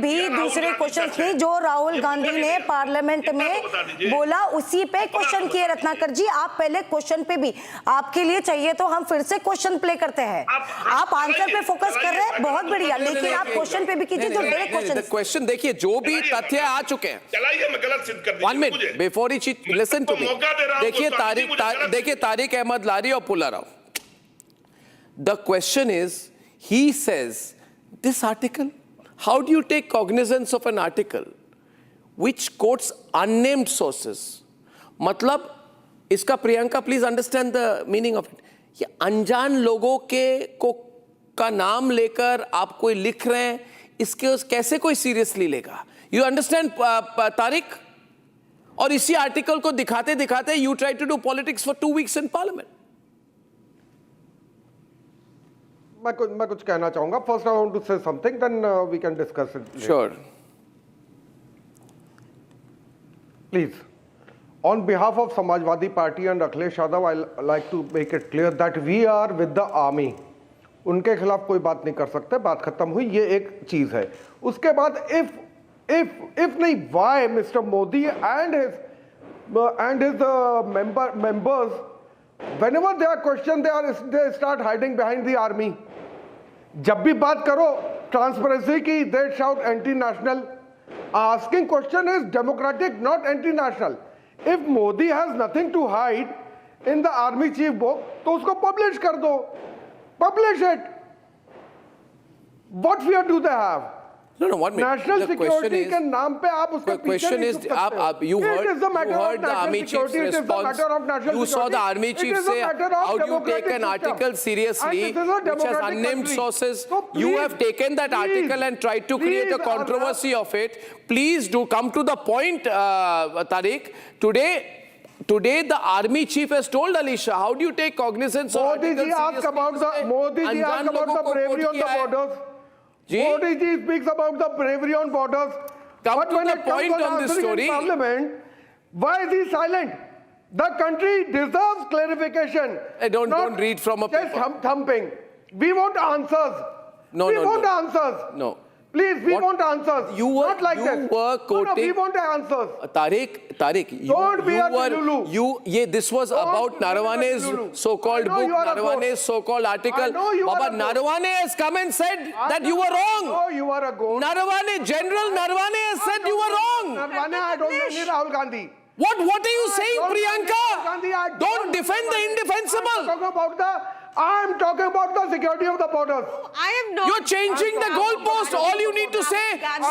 भी दूसरे क्वेश्चन नहीं, जो राहुल गांधी ने पार्लियामेंट में बोला उसी पे क्वेश्चन किए. रत्नाकर जी, आप पहले क्वेश्चन पे भी, आपके लिए चाहिए तो हम फिर से क्वेश्चन प्ले करते हैं. आप आंसर पे फोकस कर रहे हैं, बहुत बढ़िया, लेकिन आप क्वेश्चन पे भी कीजिए जो डायरेक्ट क्वेश्चन. देखिए, जो भी तथ्य आ चुके हैं. चलाइए, मैं गलत सिद्ध कर दीजिए. 1 minute before he listen to me. देखिए तारिक अहमद लारी और Pulla Rao. The question is, he says this article, how do you take cognisance of an article which quotes unnamed sources. मतलब इसका, Priyanka please understand the meaning of it. ये अनजान लोगों का नाम लेकर आप कोई लिख रहे हैं, इसके कैसे कोई सीरियसली लेगा? You understand Tariq? और इसी आर्टिकल को दिखाते दिखाते you try to do politics for 2 weeks in parliament. मैं कुछ कहना चाहूंगा. First I want to say something, then we can discuss it. Sure. Please, on behalf of Samajwadi Party and Akhilesh Yadav, I like to make it clear that we are with the army. उनके खिलाफ कोई बात नहीं कर सकते. बात खत्म हुई, ये एक चीज है. उसके बाद if नहीं, why Mr. Modi and his members, whenever they are questioned, they start hiding behind the army. जब भी बात करो ट्रांसपेरेंसी की, they shout anti-national. Asking question is democratic, not anti-national. If Modi has nothing to hide in the army chief book, तो उसको publish कर दो. Publish it. What fear do they have? No, 1 minute. National security के नाम पे आप उसके पीछे नहीं छुप सकते. You heard the army chief's response. You saw the army chief say, how do you take an article seriously which has unnamed sources? You have taken that article and tried to create a controversy of it. Please do come to the point, Tariq. Today, the army chief has told Alisha, how do you take cognizance of articles seriously? Modi ji asked about the bravery on the borders. Modi ji speaks about the bravery on borders. Come to the point on this story. Parliament, why is he silent? The country deserves clarification. Don't read from a paper. Just thumping. We want answers. We want answers. No. Please, we want answers. Not like this. You were quoting. No, we want answers. Tariq, don't be a Delulu. This was about Naravane's so-called book, Naravane's so-called article. Baba, Naravane has come and said that you were wrong. No, you are a ghost. General Naravane has said you were wrong. Naravane, I don't mean Rahul Gandhi. What are you saying, Priyanka? Don't defend the indefensible. I'm talking about the I'm talking about the security of the borders. I am not. You're changing the goalpost. All you need to say,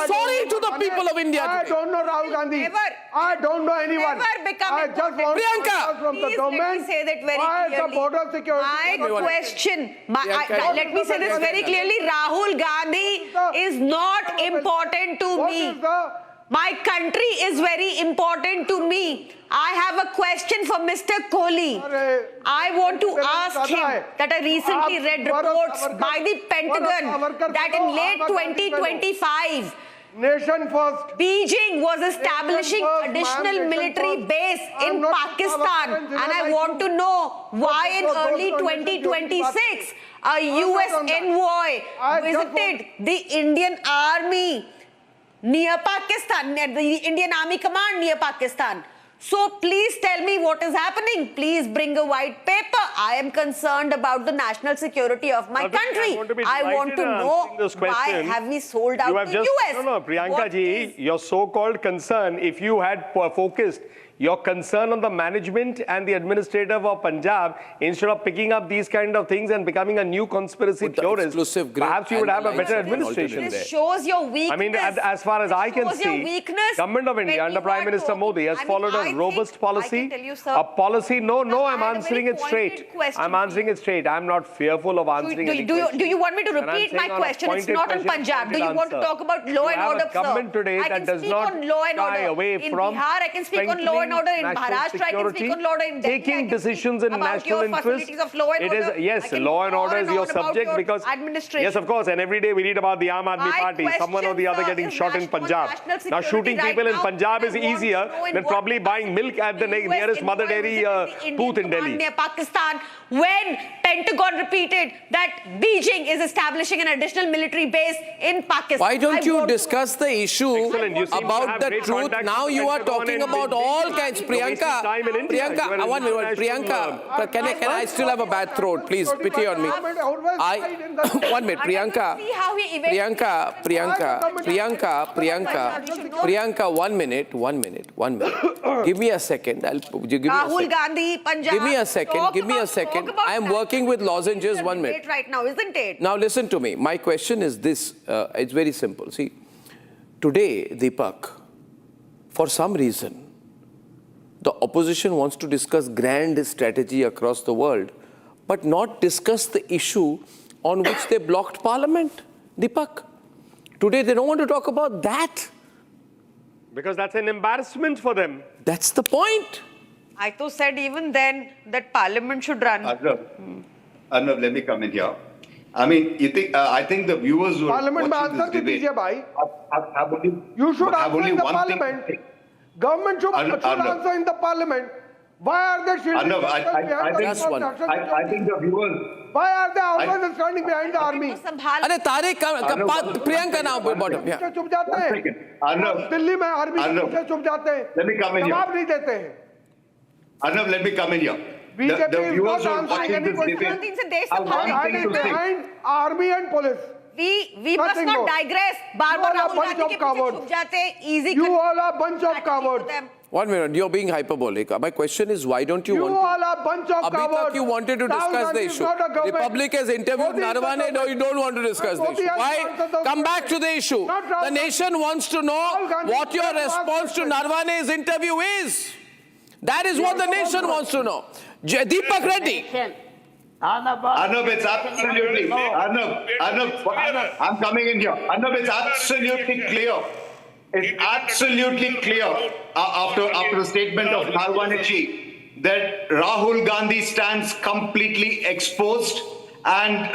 sorry to the people of India I today. don't know Rahul Gandhi. I don't know anyone. Never become I just want Priyanka, from the Please government. let me say that very Why clearly. the border security? My question, Priyanka, let me say this very clearly. Rahul Gandhi is not important to me. My country is very important to me. I have a question for Mr. Kohli. I want to ask him that I recently read reports by the Pentagon that in late 2025, Nation first. Beijing was establishing additional military base in Pakistan, and I want to know why in early 2026 a US envoy visited the Indian Army near Pakistan, the Indian Army command near Pakistan. So please tell me what is happening. Please bring a white paper. I am concerned about the national security of my country. I want to know why have we sold out to US? No, Priyanka ji, your so-called concern, if you had focused your concern on the management and the administrator of Punjab, instead of picking up these kind of things and becoming a new conspiracy theorist, perhaps you would have a better administration there. This shows your weakness. I mean, as far as I can see, Government of India under Prime Minister Modi has followed a robust policy. A policy, no, I'm answering it straight. I'm answering it straight. I'm not fearful of answering any question. Do you want me to repeat my question? It's not on Punjab. Do you want to talk about law and order, sir? Government today that does not shy away from Bihar, I can speak on law and order. In Maharashtra, I can speak on law and order. In Delhi, taking decisions in national interest. It is, yes, law and order is your subject because, yes, of course, and every day we read about the Aam Aadmi Party, someone or the other getting shot in Punjab. Now, shooting people in Punjab is easier than probably buying milk at the nearest mother dairy booth in Delhi. Near Pakistan, when Pentagon repeated that Beijing is establishing an additional military base in Pakistan. Why don't you discuss the issue about the truth? Now you are talking about all kinds. Priyanka, one minute. Priyanka, can I still have a bad throat? Please, pity on me. 1 minute. Priyanka, 1 minute. Give me a second. Rahul Gandhi, Punjab. Give me a second. I am working with lozenges. 1 minute. Right now, isn't it? Now listen to me. My question is this. It's very simple. See, today, Deepak, for some reason, the opposition wants to discuss grand strategy across the world, but not discuss the issue on which they blocked parliament. Deepak, today they don't want to talk about that. Because that's an embarrassment for them. That's the point. I too said even then that parliament should run. Arnab, let me come in here. I mean, I think the viewers who are watching this debate have only, you should answer in the one parliament. thing. Government should answer in the parliament. Why are they shielding Arnab, I think the viewers. Why are they always standing behind the army? Priyanka now bottom. Yeah. चुप जाते हैं. दिल्ली में army से चुप जाते हैं. Let me come in here. जवाब नहीं देते हैं. Arnab, let me come in here. The viewers who are watching this debate have one thing to say. Behind army and police. We must not digress. बार-बार राहुल गांधी के पीछे छुप जाते हैं. Easy. You all are bunch of cowards. 1 minute, you're being hyperbolic. My question is, why don't you want to... You all are bunch of cowards. You wanted to discuss the issue. Republic has interviewed Naravane. No, you don't want to discuss the issue. Why? Come back to the issue. The nation wants to know what your response to Naravane's interview is. That is what the nation wants to know. Deepak Reddy. Arnab, it's absolutely... Arnab, I'm coming in here. Arnab, it's absolutely clear. It's absolutely clear after the statement of Naravane ji that Rahul Gandhi stands completely exposed and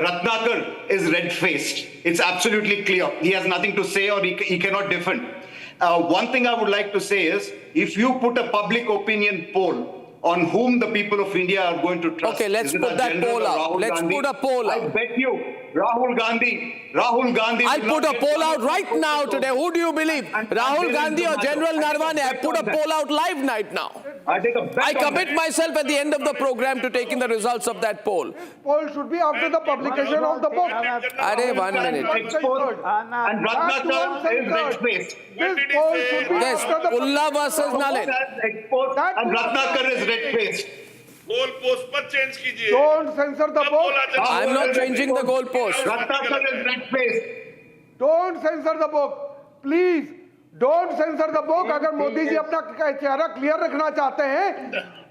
Ratnakar is red-faced. It's absolutely clear. He has nothing to say or he cannot defend. One thing I would like to say is, if you put a public opinion poll on whom the people of India are going to trust. Okay, let's put that poll out. Let's put a poll out. I bet you Rahul Gandhi. I'll put a poll out right now today. Who do you believe? Rahul Gandhi or General Naravane? I put a poll out live right now. I commit myself at the end of the program to taking the results of that poll. This poll should be after the publication of the book. 1 minute. And Ratnakar is red-faced. This poll should be Yes, after the Ullah versus Nalin. And Ratnakar is red-faced. Goal post पर change कीजिए। Don't censor the book. I'm not changing the goalpost. Don't censor the book. Please, don't censor the book. अगर मोदी जी अपना चेहरा clear रखना चाहते हैं,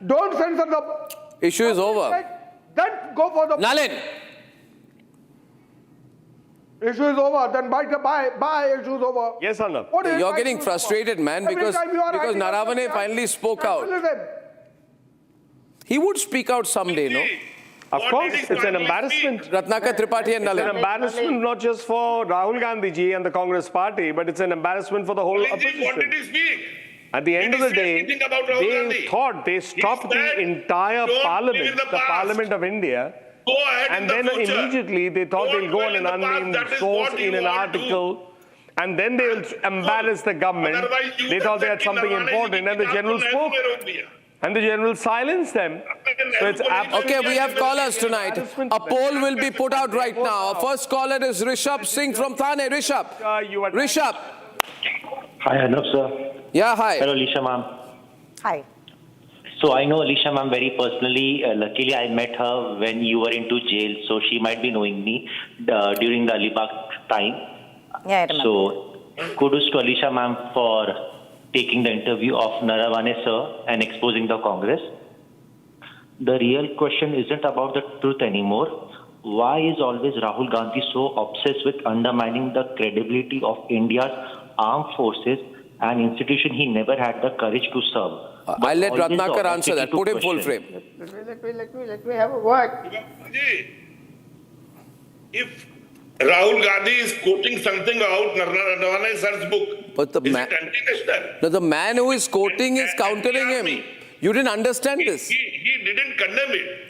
don't censor the book. Issue is over. Then go for the. Nalin. Issue is over. Then bye. Issue is over. Yes, Arnab. You're getting frustrated, man, because Naravane finally spoke out. He would speak out someday, no? Of course, it's an embarrassment. Ratnakar Tripathi and Nalin. It's an embarrassment not just for Rahul Gandhi ji and the Congress party, but it's an embarrassment for the whole opposition. What did he speak? At the end of the day, they thought they stopped the entire parliament, the Parliament of India, and then immediately they thought they'll go on an unnamed source in an article, and then they will embarrass the government. They thought they had something important, and the general spoke. And the general silenced them. So it's okay, we have callers tonight. A poll will be put out right now. Our first caller is Rishabh Singh from Thane. Rishabh. Rishabh. Hi, Arnab sir. Yeah, hi. Hello, Alicia ma'am. Hi. So I know Alicia ma'am very personally. Luckily, I met her when you were into jail, so she might be knowing me during the Alibag time. Yeah, I remember. So kudos to Alicia ma'am for taking the interview of Naravane sir and exposing the Congress. The real question isn't about the truth anymore. Why is always Rahul Gandhi so obsessed with undermining the credibility of India's armed forces, an institution he never had the courage to serve? I'll let Ratnakar answer that. Put him full frame. Let me have a word. If Rahul Gandhi is quoting something about Naravane sir's book, but the the man who is quoting is countering him. You didn't understand this. He didn't condemn it.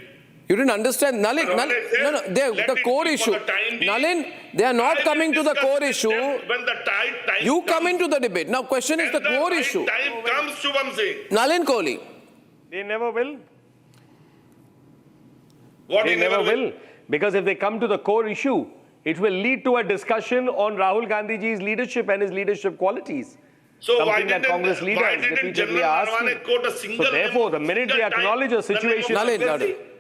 You didn't understand. Nalin, no, the core issue. Nalin, they are not coming to the core issue. You come into the debate. Now, question is the core issue. Time comes, Shubham Singh. Nalin Kohli. They never will. They never will. Because if they come to the core issue, it will lead to a discussion on Rahul Gandhi ji's leadership and his leadership qualities. So something that Congress leaders repeatedly ask. So therefore, the minute they acknowledge a situation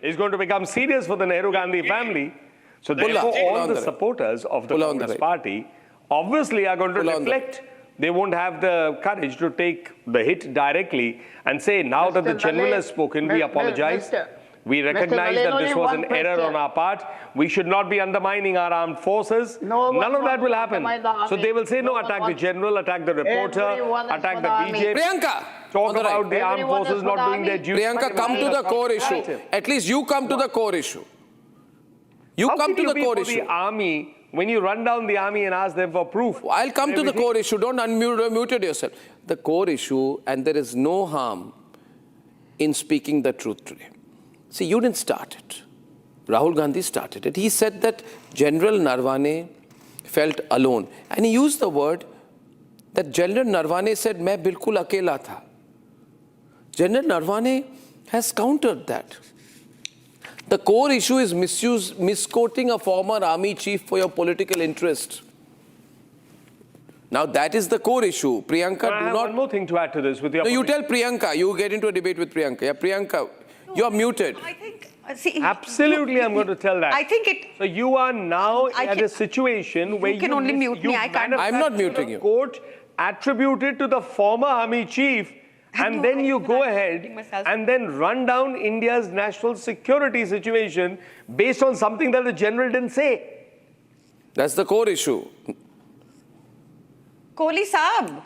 is going to become serious for the Nehru Gandhi family, so therefore all the supporters of the Congress party obviously are going to reflect. They won't have the courage to take the hit directly and say, now that the general has spoken, we apologize. We recognize that this was an error on our part. We should not be undermining our armed forces. None of that will happen. So they will say, no, attack the general, attack the reporter, attack the DJ. Priyanka. Talk about the armed forces not doing their duty. Priyanka, come to the core issue. At least you come to the core issue. You come to the core issue. The army, when you run down the army and ask them for proof. I'll come to the core issue. Don't unmute yourself. The core issue, and there is no harm in speaking the truth today. See, you didn't start it. Rahul Gandhi started it. He said that General Naravane felt alone. And he used the word that General Naravane said, "Main bilkul akela tha." General Naravane has countered that. The core issue is misquoting a former army chief for your political interest. Now that is the core issue. Priyanka, I have one more thing to add to this with your. No, you tell Priyanka. You get into a debate with Priyanka. Yeah, Priyanka. You're muted. I think, absolutely, I'm going to tell that. I think it. So you are now at a situation where you can only mute me. I can't. I'm not muting you. Quote attributed to the former army chief, and then you go ahead and then run down India's national security situation based on something that the general didn't say. That's the core issue. Kohli Saab.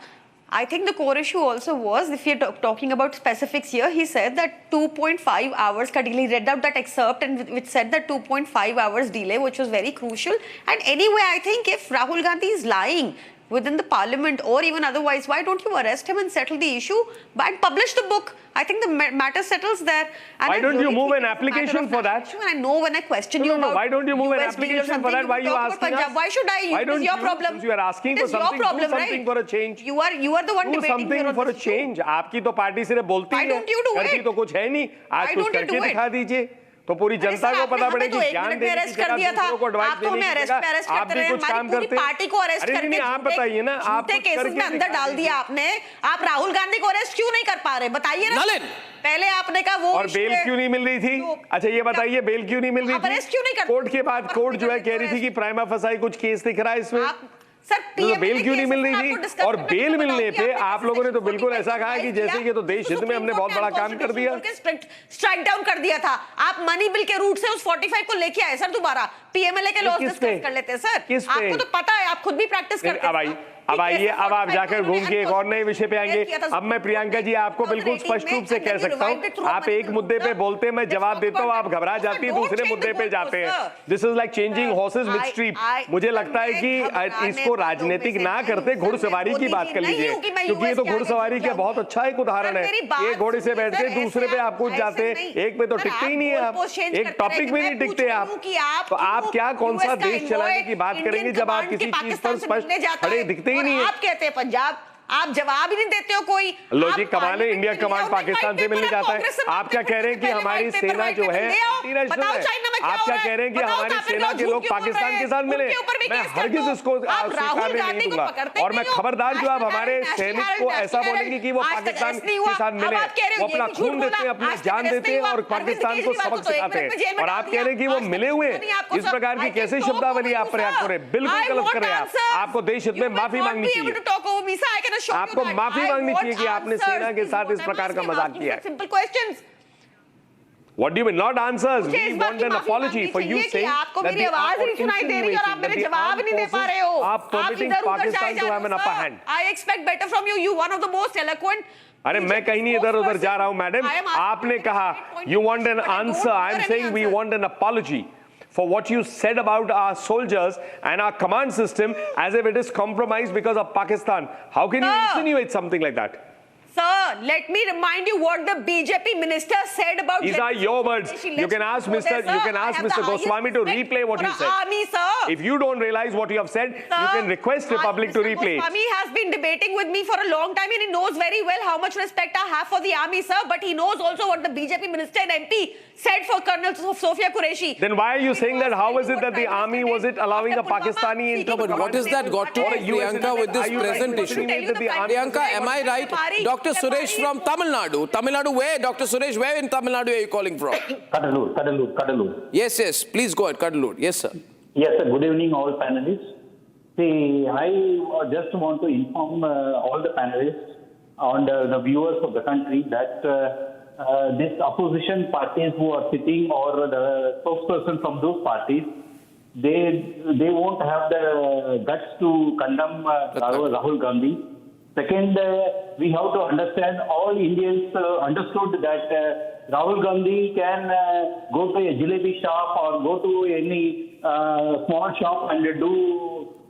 I think the core issue also was, if you're talking about specifics here, he said that 2.5 hours ka delay. He read out that excerpt and which said that 2.5 hours delay, which was very crucial. And anyway, I think if Rahul Gandhi is lying within the parliament or even otherwise, why don't you arrest him and settle the issue and publish the book? I think the matter settles there. And why don't you move an application for that? I know when I question you about why don't you move an application for that? Why are you asking us? Why should I? Why don't it is your problem. Since you are asking for something, do something for a change. You are the one debating here on for a change. आपकी तो party सिर्फ बोलती है. Why don't you do it? करती तो कुछ है नहीं. आज कुछ करके दिखा दीजिए. तो पूरी जनता को पता पड़े कि ज्ञान देने की जगह दूसरों को एडवाइस देने की जगह आप भी कुछ काम करते हैं। पार्टी को अरेस्ट करके नहीं, आप बताइए ना, आप केसेस में अंदर डाल दिया आपने, आप राहुल गांधी को अरेस्ट क्यों नहीं कर पा रहे, बताइए ना। पहले आपने कहा वो और बेल क्यों नहीं मिल रही थी? अच्छा ये बताइए, बेल क्यों नहीं मिल रही थी? अरेस्ट क्यों नहीं करते? कोर्ट के बाद कोर्ट जो है कह रही थी कि प्राइमा फसाई कुछ केस दिख रहा है इसमें, सर तो बेल क्यों नहीं मिल रही थी? और बेल मिलने पे आप लोगों ने तो बिल्कुल ऐसा कहा कि जैसे कि तो देश हित में हमने बहुत बड़ा काम कर दिया, स्ट्राइक डाउन कर दिया था। आप मनी बिल के रूट से उस 45 को लेके आए सर, दोबारा पीएमएलए के लॉस डिस्कस कर लेते हैं सर। आपको तो पता है, आप खुद भी प्रैक्टिस करते हैं। अब आइए, अब आप जाकर घूम के एक और नए विषय पे आएंगे। अब मैं प्रियंका जी आपको बिल्कुल स्पष्ट रूप से कह सकता हूँ, आप एक मुद्दे पे बोलते हैं, मैं जवाब देता हूँ, आप घबरा जाती है, दूसरे मुद्दे पे जाते हैं। This is like changing horses mid stream. मुझे लगता है कि इसको राजनीतिक ना करते घुड़सवारी की बात कर लीजिए, क्योंकि ये तो घुड़सवारी का बहुत अच्छा एक उदाहरण है। एक घोड़े से बैठते दूसरे पे आप कूद जाते हैं, एक पे तो टिकते ही नहीं है आप, एक टॉपिक में नहीं टिकते आप। तो आप क्या कौन सा देश चलाने की बात करेंगे जब आप किसी चीज पर स्पष्ट खड़े दिखते ही नहीं है? आप कहते हैं पंजाब, आप जवाब ही नहीं देते हो कोई। लो जी, कमाल है, इंडिया कमांड पाकिस्तान से मिलने जाता है। आप क्या कह रहे हैं कि हमारी सेना जो है इंटरनेशनल है? आप क्या कह रहे हैं कि हमारी सेना के लोग पाकिस्तान के साथ मिले? मैं हरगिज इसको स्वीकार नहीं दूंगा, और मैं खबरदार जो आप हमारे सैनिक को ऐसा बोलेंगे कि वो पाकिस्तान के साथ मिले, वो अपना खून देते हैं, अपनी जान देते हैं और पाकिस्तान को सबक सिखाते हैं, और आप कह रहे हैं कि वो मिले हुए। इस प्रकार की कैसे शब्दावली आप प्रयोग कर रहे हैं? बिल्कुल गलत कर रहे हैं आप। आपको देश हित में माफी मांगनी चाहिए, आपको माफी मांगनी चाहिए कि आपने सेना के साथ इस प्रकार का मजाक किया है। Simple questions. What do you mean? Not answers. We want an apology for you saying आपको मेरी आवाज नहीं सुनाई दे रही और आप मेरे जवाब नहीं दे पा रहे हो। आप permitting Pakistan to have an upper hand. I expect better from you. You one of the most eloquent. अरे मैं कहीं नहीं इधर उधर जा रहा हूं मैडम, आपने कहा you want an answer. I am saying we want an apology for what you said about our soldiers and our command system as if it is compromised because of Pakistan. How can you insinuate something like that? Sir, let me remind you what the BJP minister said about. These are your words. You can ask Mr. Goswami to replay what he said. Army, sir. If you don't realize what you have said, you can request Republic to replay it. Goswami has been debating with me for a long time, and he knows very well how much respect I have for the army, sir. But he knows also what the BJP minister and MP said for Colonel Sofia Qureshi. Then why are you saying that? How is it that the army was it allowing a Pakistani into? But what is that got to do, Priyanka, with this present issue? Priyanka, am I right? Dr. Suresh from Tamil Nadu. Tamil Nadu where? Dr. Suresh, where in Tamil Nadu are you calling from? Cuddalore. Yes, please go ahead, Cuddalore. Yes, sir. Yes, sir. Good evening, all panelists. See, I just want to inform all the panelists and the viewers of the country that these opposition parties who are sitting or the spokesperson from those parties, they won't have the guts to condemn Rahul Gandhi. Second, we have to understand all Indians understood that Rahul Gandhi can go to a jalebi shop or go to any small shop and do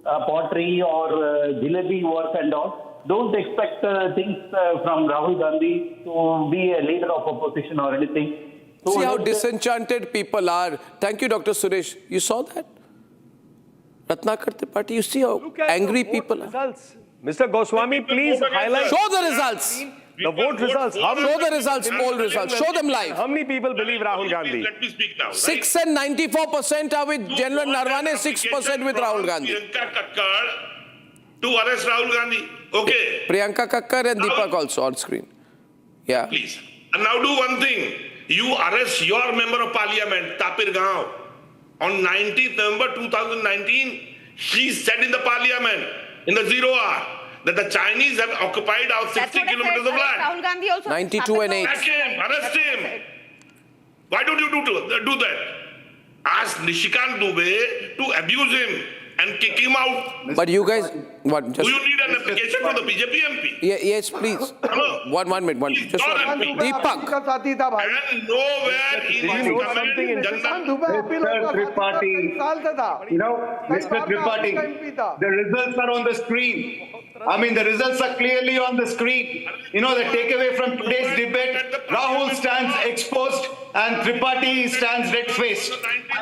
pottery or jalebi work and all. Don't expect things from Rahul Gandhi to be a leader of opposition or anything. So see how disenchanted people are. Thank you, Dr. Suresh. You saw that? Ratnakar Tripathi, you see how angry people are. Mr. Goswami, please highlight. Show the results. The vote results. Show the results, poll results. Show them live. How many people believe Rahul Gandhi? Let me speak now. 6 and 94% are with General Naravane, 6% with Rahul Gandhi. Priyanka Kakkar to arrest Rahul Gandhi. Okay. Priyanka Kakkar and Deepak also on screen. Yeah. Please. And now do one thing. You arrest your member of parliament, Tapir Gaon. On 19th November 2019, she said in the parliament, in the 0 hour, that the Chinese have occupied our 60 kilometers of land. Rahul Gandhi also 92 and 8. Arrest him. Why don't you do that? Ask Nishikant Dubey to abuse him and kick him out. But you guys, what? Do you need an application from the BJP MP? Yes, please. Hello? One minute. Just one. Deepak. And nowhere in his comment in Mr. Tripathi, Mr. Tripathi, the results are on the screen. I mean, the results are clearly on the screen. The takeaway from today's debate, Rahul stands exposed and Tripathi stands red-faced.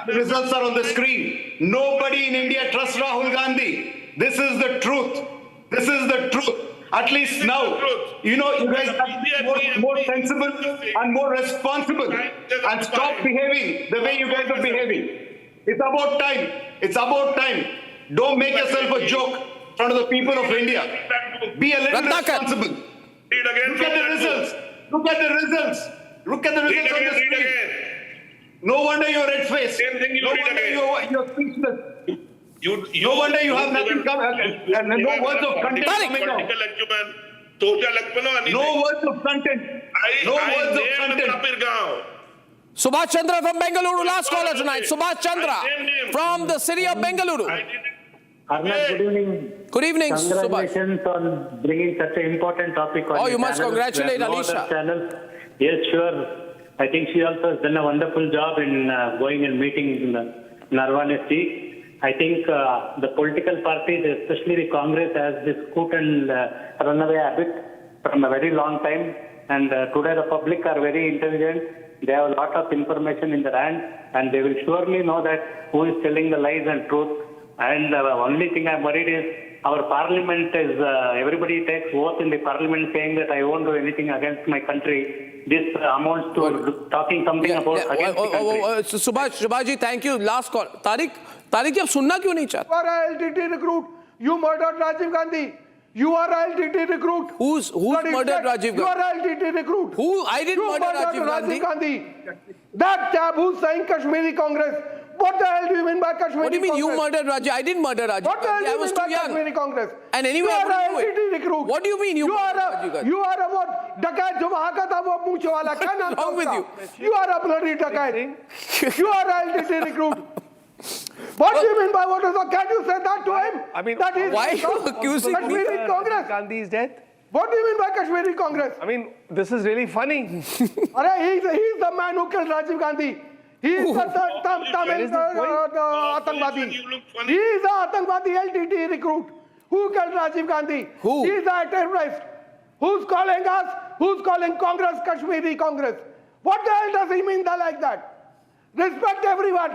The results are on the screen. Nobody in India trusts Rahul Gandhi. This is the truth. This is the truth. At least now, you guys have to be more sensible and more responsible and stop behaving the way you guys are behaving. It's about time. It's about time. Don't make yourself a joke in front of the people of India. Be a little responsible. Look at the results. Look at the results. Look at the results on the screen. No wonder you're red-faced. No wonder you're speechless. No wonder you have nothing coming and no words of content coming out. No words of content. No words of content. Subhash Chandra from Bengaluru, last caller tonight. Subhash Chandra from the city of Bengaluru. Arnab, good evening. Good evening, Congratulations on bringing such an important topic on you the must channel. congratulate There are no Alisha. other channels. Yes, sure. I think she also has done a wonderful job in going and meeting Naravane ji. I think the political parties, especially the Congress, has this scoot and runaway habit from a very long time. And today the public are very intelligent. They have a lot of information in their hand, and they will surely know that who is telling the lies and truth. And the only thing I'm worried is our parliament is, everybody takes oath in the parliament saying that I won't do anything against my country. This amounts to talking something about against the country. Subhash ji, thank you. Last call. Tariq, you सुनना क्यों नहीं चाहते? You are a LTT recruit. You murdered Rajiv Gandhi. You are a LTT recruit. Who's murdered Rajiv Gandhi? You are a LTT recruit. Who? I didn't murder Rajiv Gandhi. That chap who's saying Kashmiri Congress. What the hell do you mean by Kashmiri Congress? What do you mean you murdered Rajiv? I didn't murder Rajiv What the hell Gandhi. do I you was mean too by young. Kashmiri Congress? And anyway, you I are a wouldn't do LTT it. recruit. What do you mean you murdered Rajiv Gandhi? You are a what? Dakat jo wahan ka tha wo poochhe wala. Kya naam tha wrong with uska? You are a bloody dakat. You are a LTT recruit. What do you mean by what is that? Can you say that to him? I mean, that is why are you accusing me? Kashmiri Congress. Gandhi's death? What do you mean by Kashmiri Congress? I mean, this is really funny. He's the man who killed Rajiv Gandhi. He is the Tamil Atangwadi. He is the Atangwadi LTT recruit. Who killed Rajiv Gandhi? Who? He is the terrorist. Who's calling us? Who's calling Congress Kashmiri Congress? What the hell does he mean like that? Respect everyone.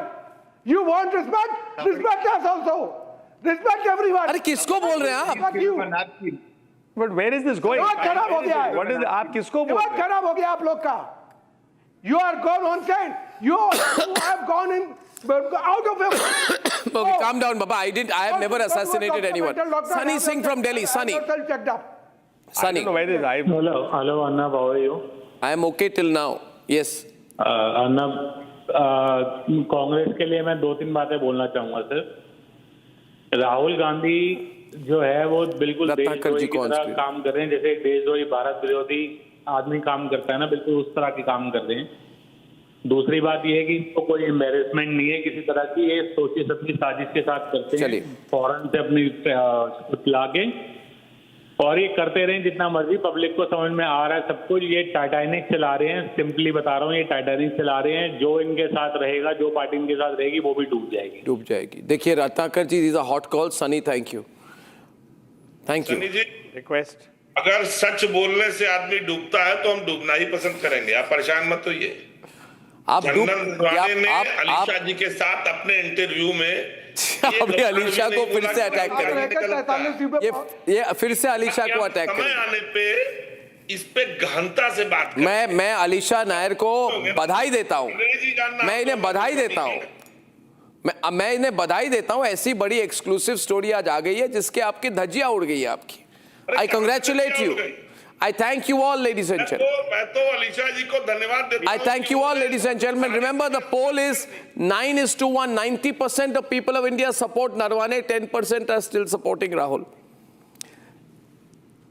You want respect? Respect us also. Respect everyone. अरे किसको बोल रहे हैं आप? Respect you. But where is this going? दिमाग खराब हो गया है. What is आप किसको बोल रहे दिमाग खराब हो गया आप लोग का. You are gone on side. You have gone in out of your. Okay, calm down, Baba. I have never assassinated anyone. Sunny Singh from Delhi. Sunny. Checked up. Sunny. I don't know where is I. Hello, Arnab, how are you? I am okay till now. Yes. Arnab, Congress के लिए मैं 2-3 बातें बोलना चाहूंगा sir. Rahul Gandhi जो है वो बिल्कुल देशद्रोही की तरह काम कर रहे हैं, जैसे एक देशद्रोही भारत विरोधी आदमी काम करता है ना, बिल्कुल उस तरह के काम कर रहे हैं. दूसरी बात ये है कि इनको कोई एम्बेरसमेंट नहीं है किसी तरह की. ये सोची समझी साजिश के साथ करते हैं, फौरन से अपनी लाके और ये करते रहे जितना मर्जी. पब्लिक को समझ में आ रहा है सब कुछ. ये टाइटैनिक चला रहे हैं, सिंपली बता रहा हूँ, ये टाइटैनिक चला रहे हैं. जो इनके साथ रहेगा, जो पार्टी इनके साथ रहेगी, वो भी डूब जाएगी. देखिए Ratnakar ji, these are hot calls. Sunny, thank you. Thank you. Sunny ji, request. अगर सच बोलने से आदमी डूबता है तो हम डूबना ही पसंद करेंगे. आप परेशान मत होइए. जनरल नरवाने ने अलीशा जी के साथ अपने इंटरव्यू में अभी अलीशा को फिर से अटैक करेंगे. ये फिर से अलीशा को अटैक करेंगे. समय आने पे इस पे गहनता से बात करें. मैं अलीशा नायर को बधाई देता हूँ. मैं इन्हें बधाई देता हूँ. मैं इन्हें बधाई देता हूँ. ऐसी बड़ी एक्सक्लूसिव स्टोरी आज आ गई है जिसके आपकी धज्जियां उड़ गई है आपकी. I congratulate you. I thank you all, ladies and gentlemen. मैं तो अलीशा जी को धन्यवाद देता हूं. I thank you all, ladies and gentlemen. Remember, the poll is 9:1. 90% of people of India support Naravane. 10% are still supporting Rahul.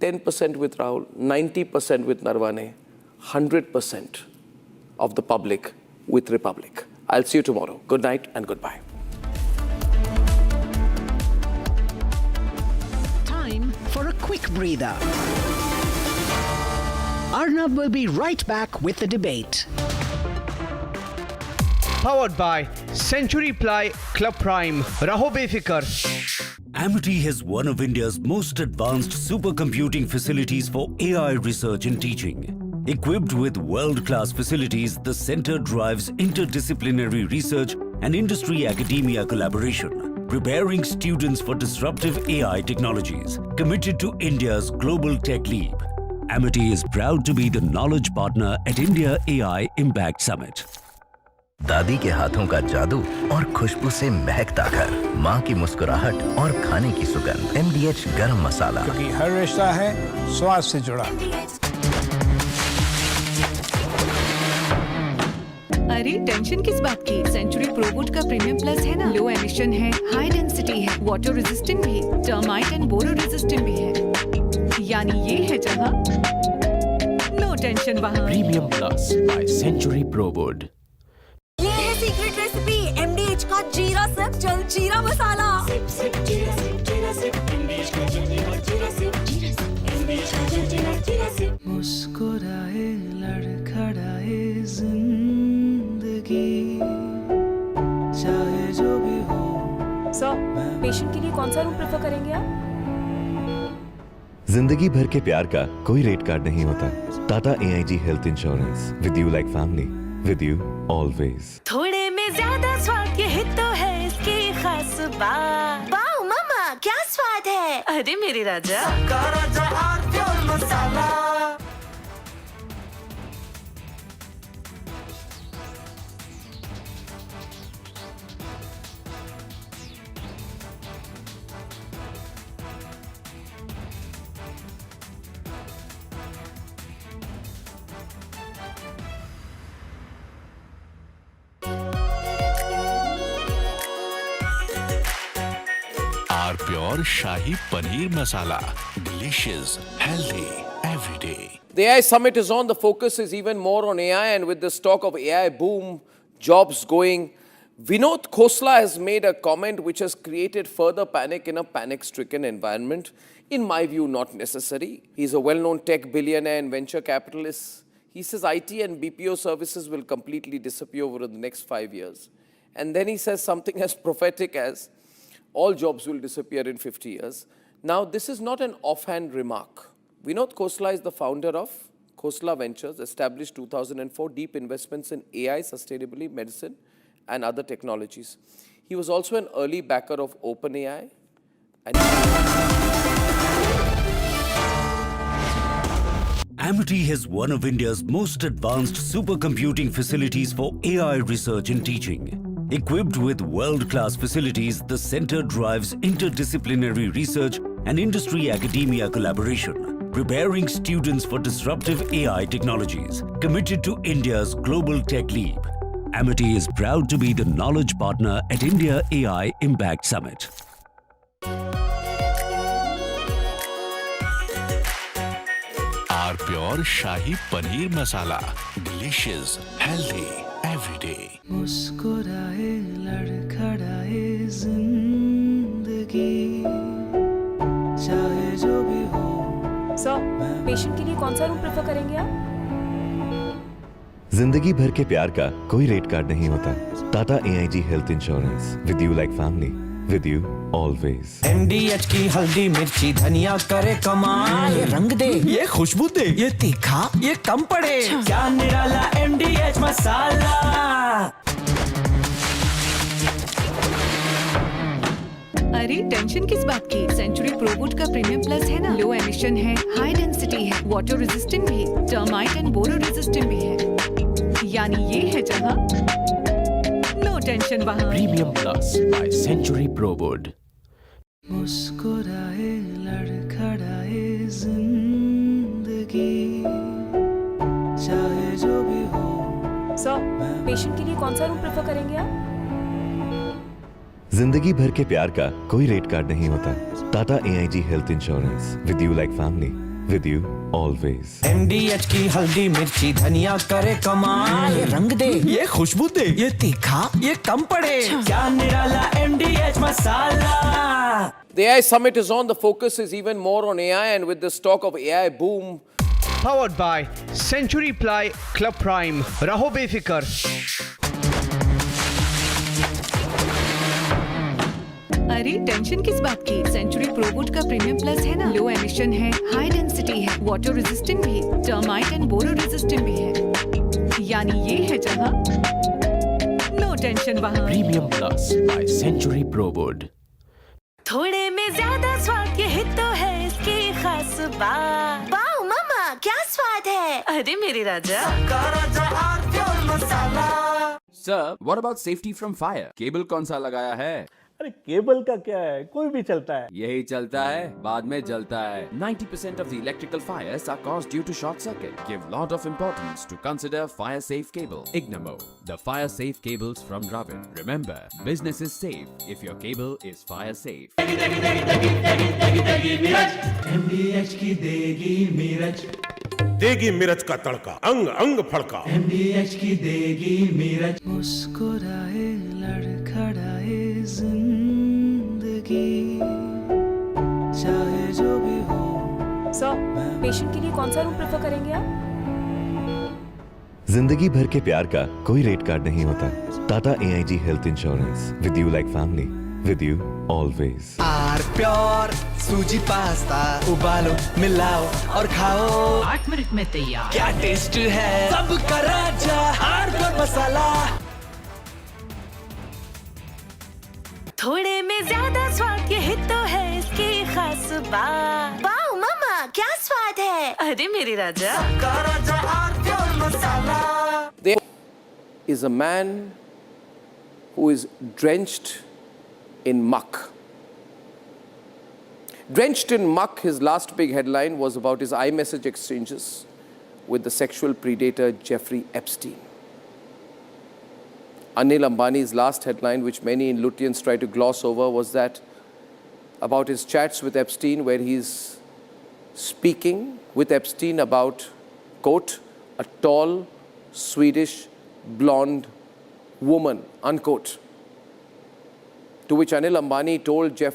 10% with Rahul, 90% with Naravane, 100% of the public with Republic. I'll see you tomorrow. Good night and goodbye. Time for a quick breather. Arnab will be right back with the debate. Powered by Century Ply Club Prime. Raho befikar. Amity has one of India's most advanced supercomputing facilities for AI research and teaching. Equipped with world-class facilities, the center drives interdisciplinary research and industry-academia collaboration. preparing students for disruptive AI technologies, committed to India's global tech leap. Amity is proud to be the knowledge partner at India AI Impact Summit. दादी के हाथों का जादू और खुशबू से महकता घर, माँ की मुस्कुराहट और खाने की सुगंध। MDH गरम मसाला, क्योंकि हर रिश्ता है स्वाद से जुड़ा। अरे टेंशन किस बात की? सेंचुरी प्रोवुड का प्रीमियम प्लस है ना, लो एमिशन है, हाई डेंसिटी है, वाटर रेजिस्टेंट भी है, टर्माइट एंड बोरो रेजिस्टेंट भी है। यानी ये है जहाँ नो टेंशन वहाँ। Premium plus by Century Prowood. ये है सीक्रेट रेसिपी MDH का जीरा सिप जल जीरा मसाला। सिप सिप जीरा सिप जीरा सिप MDH का जल्दी और जीरा सिप MDH का जल्दी और जीरा सिप। मुस्कुराए लड़खड़ाए जिंदगी, चाहे जो भी हो। सर, पेशेंट के लिए कौन सा रूम प्रेफर करेंगे आप? जिंदगी भर के प्यार का कोई रेट कार्ड नहीं होता। Tata AIG health insurance, with you like family, with you always. थोड़े में ज्यादा स्वाद, यही तो है इसकी खास बात। वाओ मामा, क्या स्वाद है? अरे मेरे राजा, सबका राजा और मसाला। Our pure Shahi Paneer Masala. Delicious, healthy, every day. The AI summit is on. The focus is even more on AI, and with this talk of AI boom, jobs going, Vinod Khosla has made a comment which has created further panic in a panic-stricken environment. In my view, not necessary. He's a well-known tech billionaire and venture capitalist. He says IT and BPO services will completely disappear over the next 5 years. And then he says something as prophetic as all jobs will disappear in 50 years. Now, this is not an offhand remark. Vinod Khosla is the founder of Khosla Ventures, established 2004, deep investments in AI, sustainability, medicine, and other technologies. He was also an early backer of OpenAI. Amity has one of India's most advanced supercomputing facilities for AI research and teaching. Equipped with world-class facilities, the center drives interdisciplinary research and industry-academia collaboration, preparing students for disruptive AI technologies, committed to India's global tech leap. Amity is proud to be the knowledge partner at India AI Impact Summit. Our pure Shahi Paneer Masala. Delicious, healthy, every day. मुस्कुराए लड़खड़ाए जिंदगी, चाहे जो भी हो। Sir, patient के लिए कौन सा रूम प्रेफर करेंगे आप? जिंदगी भर के प्यार का कोई रेट कार्ड नहीं होता। Tata AIG health insurance, with you like family, with you always. MDH की हल्दी मिर्ची धनिया करे कमाल, ये रंग दे, ये खुशबू दे, ये तीखा, ये कम पड़े, क्या निराला MDH मसाला। अरे टेंशन किस बात की? सेंचुरी प्रोवुड का प्रीमियम प्लस है ना, लो एमिशन है, हाई डेंसिटी है, वाटर रेजिस्टेंट भी है, टर्माइट एंड बोरो रेजिस्टेंट भी है। यानी ये है जहाँ नो टेंशन वहाँ। Premium plus by Century Prowood. मुस्कुराए लड़खड़ाए जिंदगी, चाहे जो भी हो। सर, पेशेंट के लिए कौन सा रूम प्रेफर करेंगे आप? जिंदगी भर के प्यार का कोई रेट कार्ड नहीं होता। Tata AIG health insurance, with you like family, with you always. MDH की हल्दी मिर्ची धनिया करे कमाल, ये रंग दे, ये खुशबू दे, ये तीखा, ये कम पड़े, क्या निराला MDH masala. The AI summit is on. The focus is even more on AI, and with this talk of AI boom. Powered by Century Ply Club Prime. रहो बेफिक्र। अरे टेंशन किस बात की? सेंचुरी प्रोवुड का प्रीमियम प्लस है ना, लो emission है, हाई डेंसिटी है, वाटर रेजिस्टेंट भी है, टर्माइट एंड बोरो रेजिस्टेंट भी है। यानी ये है जहाँ नो टेंशन वहाँ। Premium plus by Century Prowood. थोड़े में ज्यादा स्वाद ये ही तो है इसकी खास बात। वाओ मामा क्या स्वाद है। अरे मेरे राजा। Sir, what about safety from fire? Cable कौन सा लगाया है? अरे केबल का क्या है, कोई भी चलता है। यही चलता है, बाद में जलता है। 90% of the electrical fires are caused due to short circuit. Give lot of importance to consider fire safe cable. Ignamo, the fire safe cables from Ravin. Remember, business is safe if your cable is fire safe. MDH की देगी मिर्च, देगी मिर्च का तड़का, अंग अंग फड़का। MDH की देगी मिर्च, मुस्कुराए लड़खड़ाए जिंदगी, चाहे जो भी हो। सर, पेशेंट के लिए कौन सा रूम प्रेफर करेंगे आप? जिंदगी भर के प्यार का कोई रेट कार्ड नहीं होता। Tata AIG health insurance, with you like family, with you always. आर प्योर सूजी पास्ता, उबालो मिलाओ और खाओ, 8 मिनट में तैयार। क्या टेस्ट है, सबका राजा आर प्योर मसाला। थोड़े में ज्यादा स्वाद ये ही तो है इसकी खास बात। वाओ मामा क्या स्वाद है। अरे मेरे राजा। There is a man who is drenched in muck. Drenched in muck, his last big headline was about his iMessage exchanges with the sexual predator Jeffrey Epstein. Anil Ambani's last headline, which many in Lutyens try to gloss over, was that about his chats with Epstein, where he's speaking with Epstein about, quote, a tall, Swedish, blonde woman, unquote. To which Anil Ambani told Jeffrey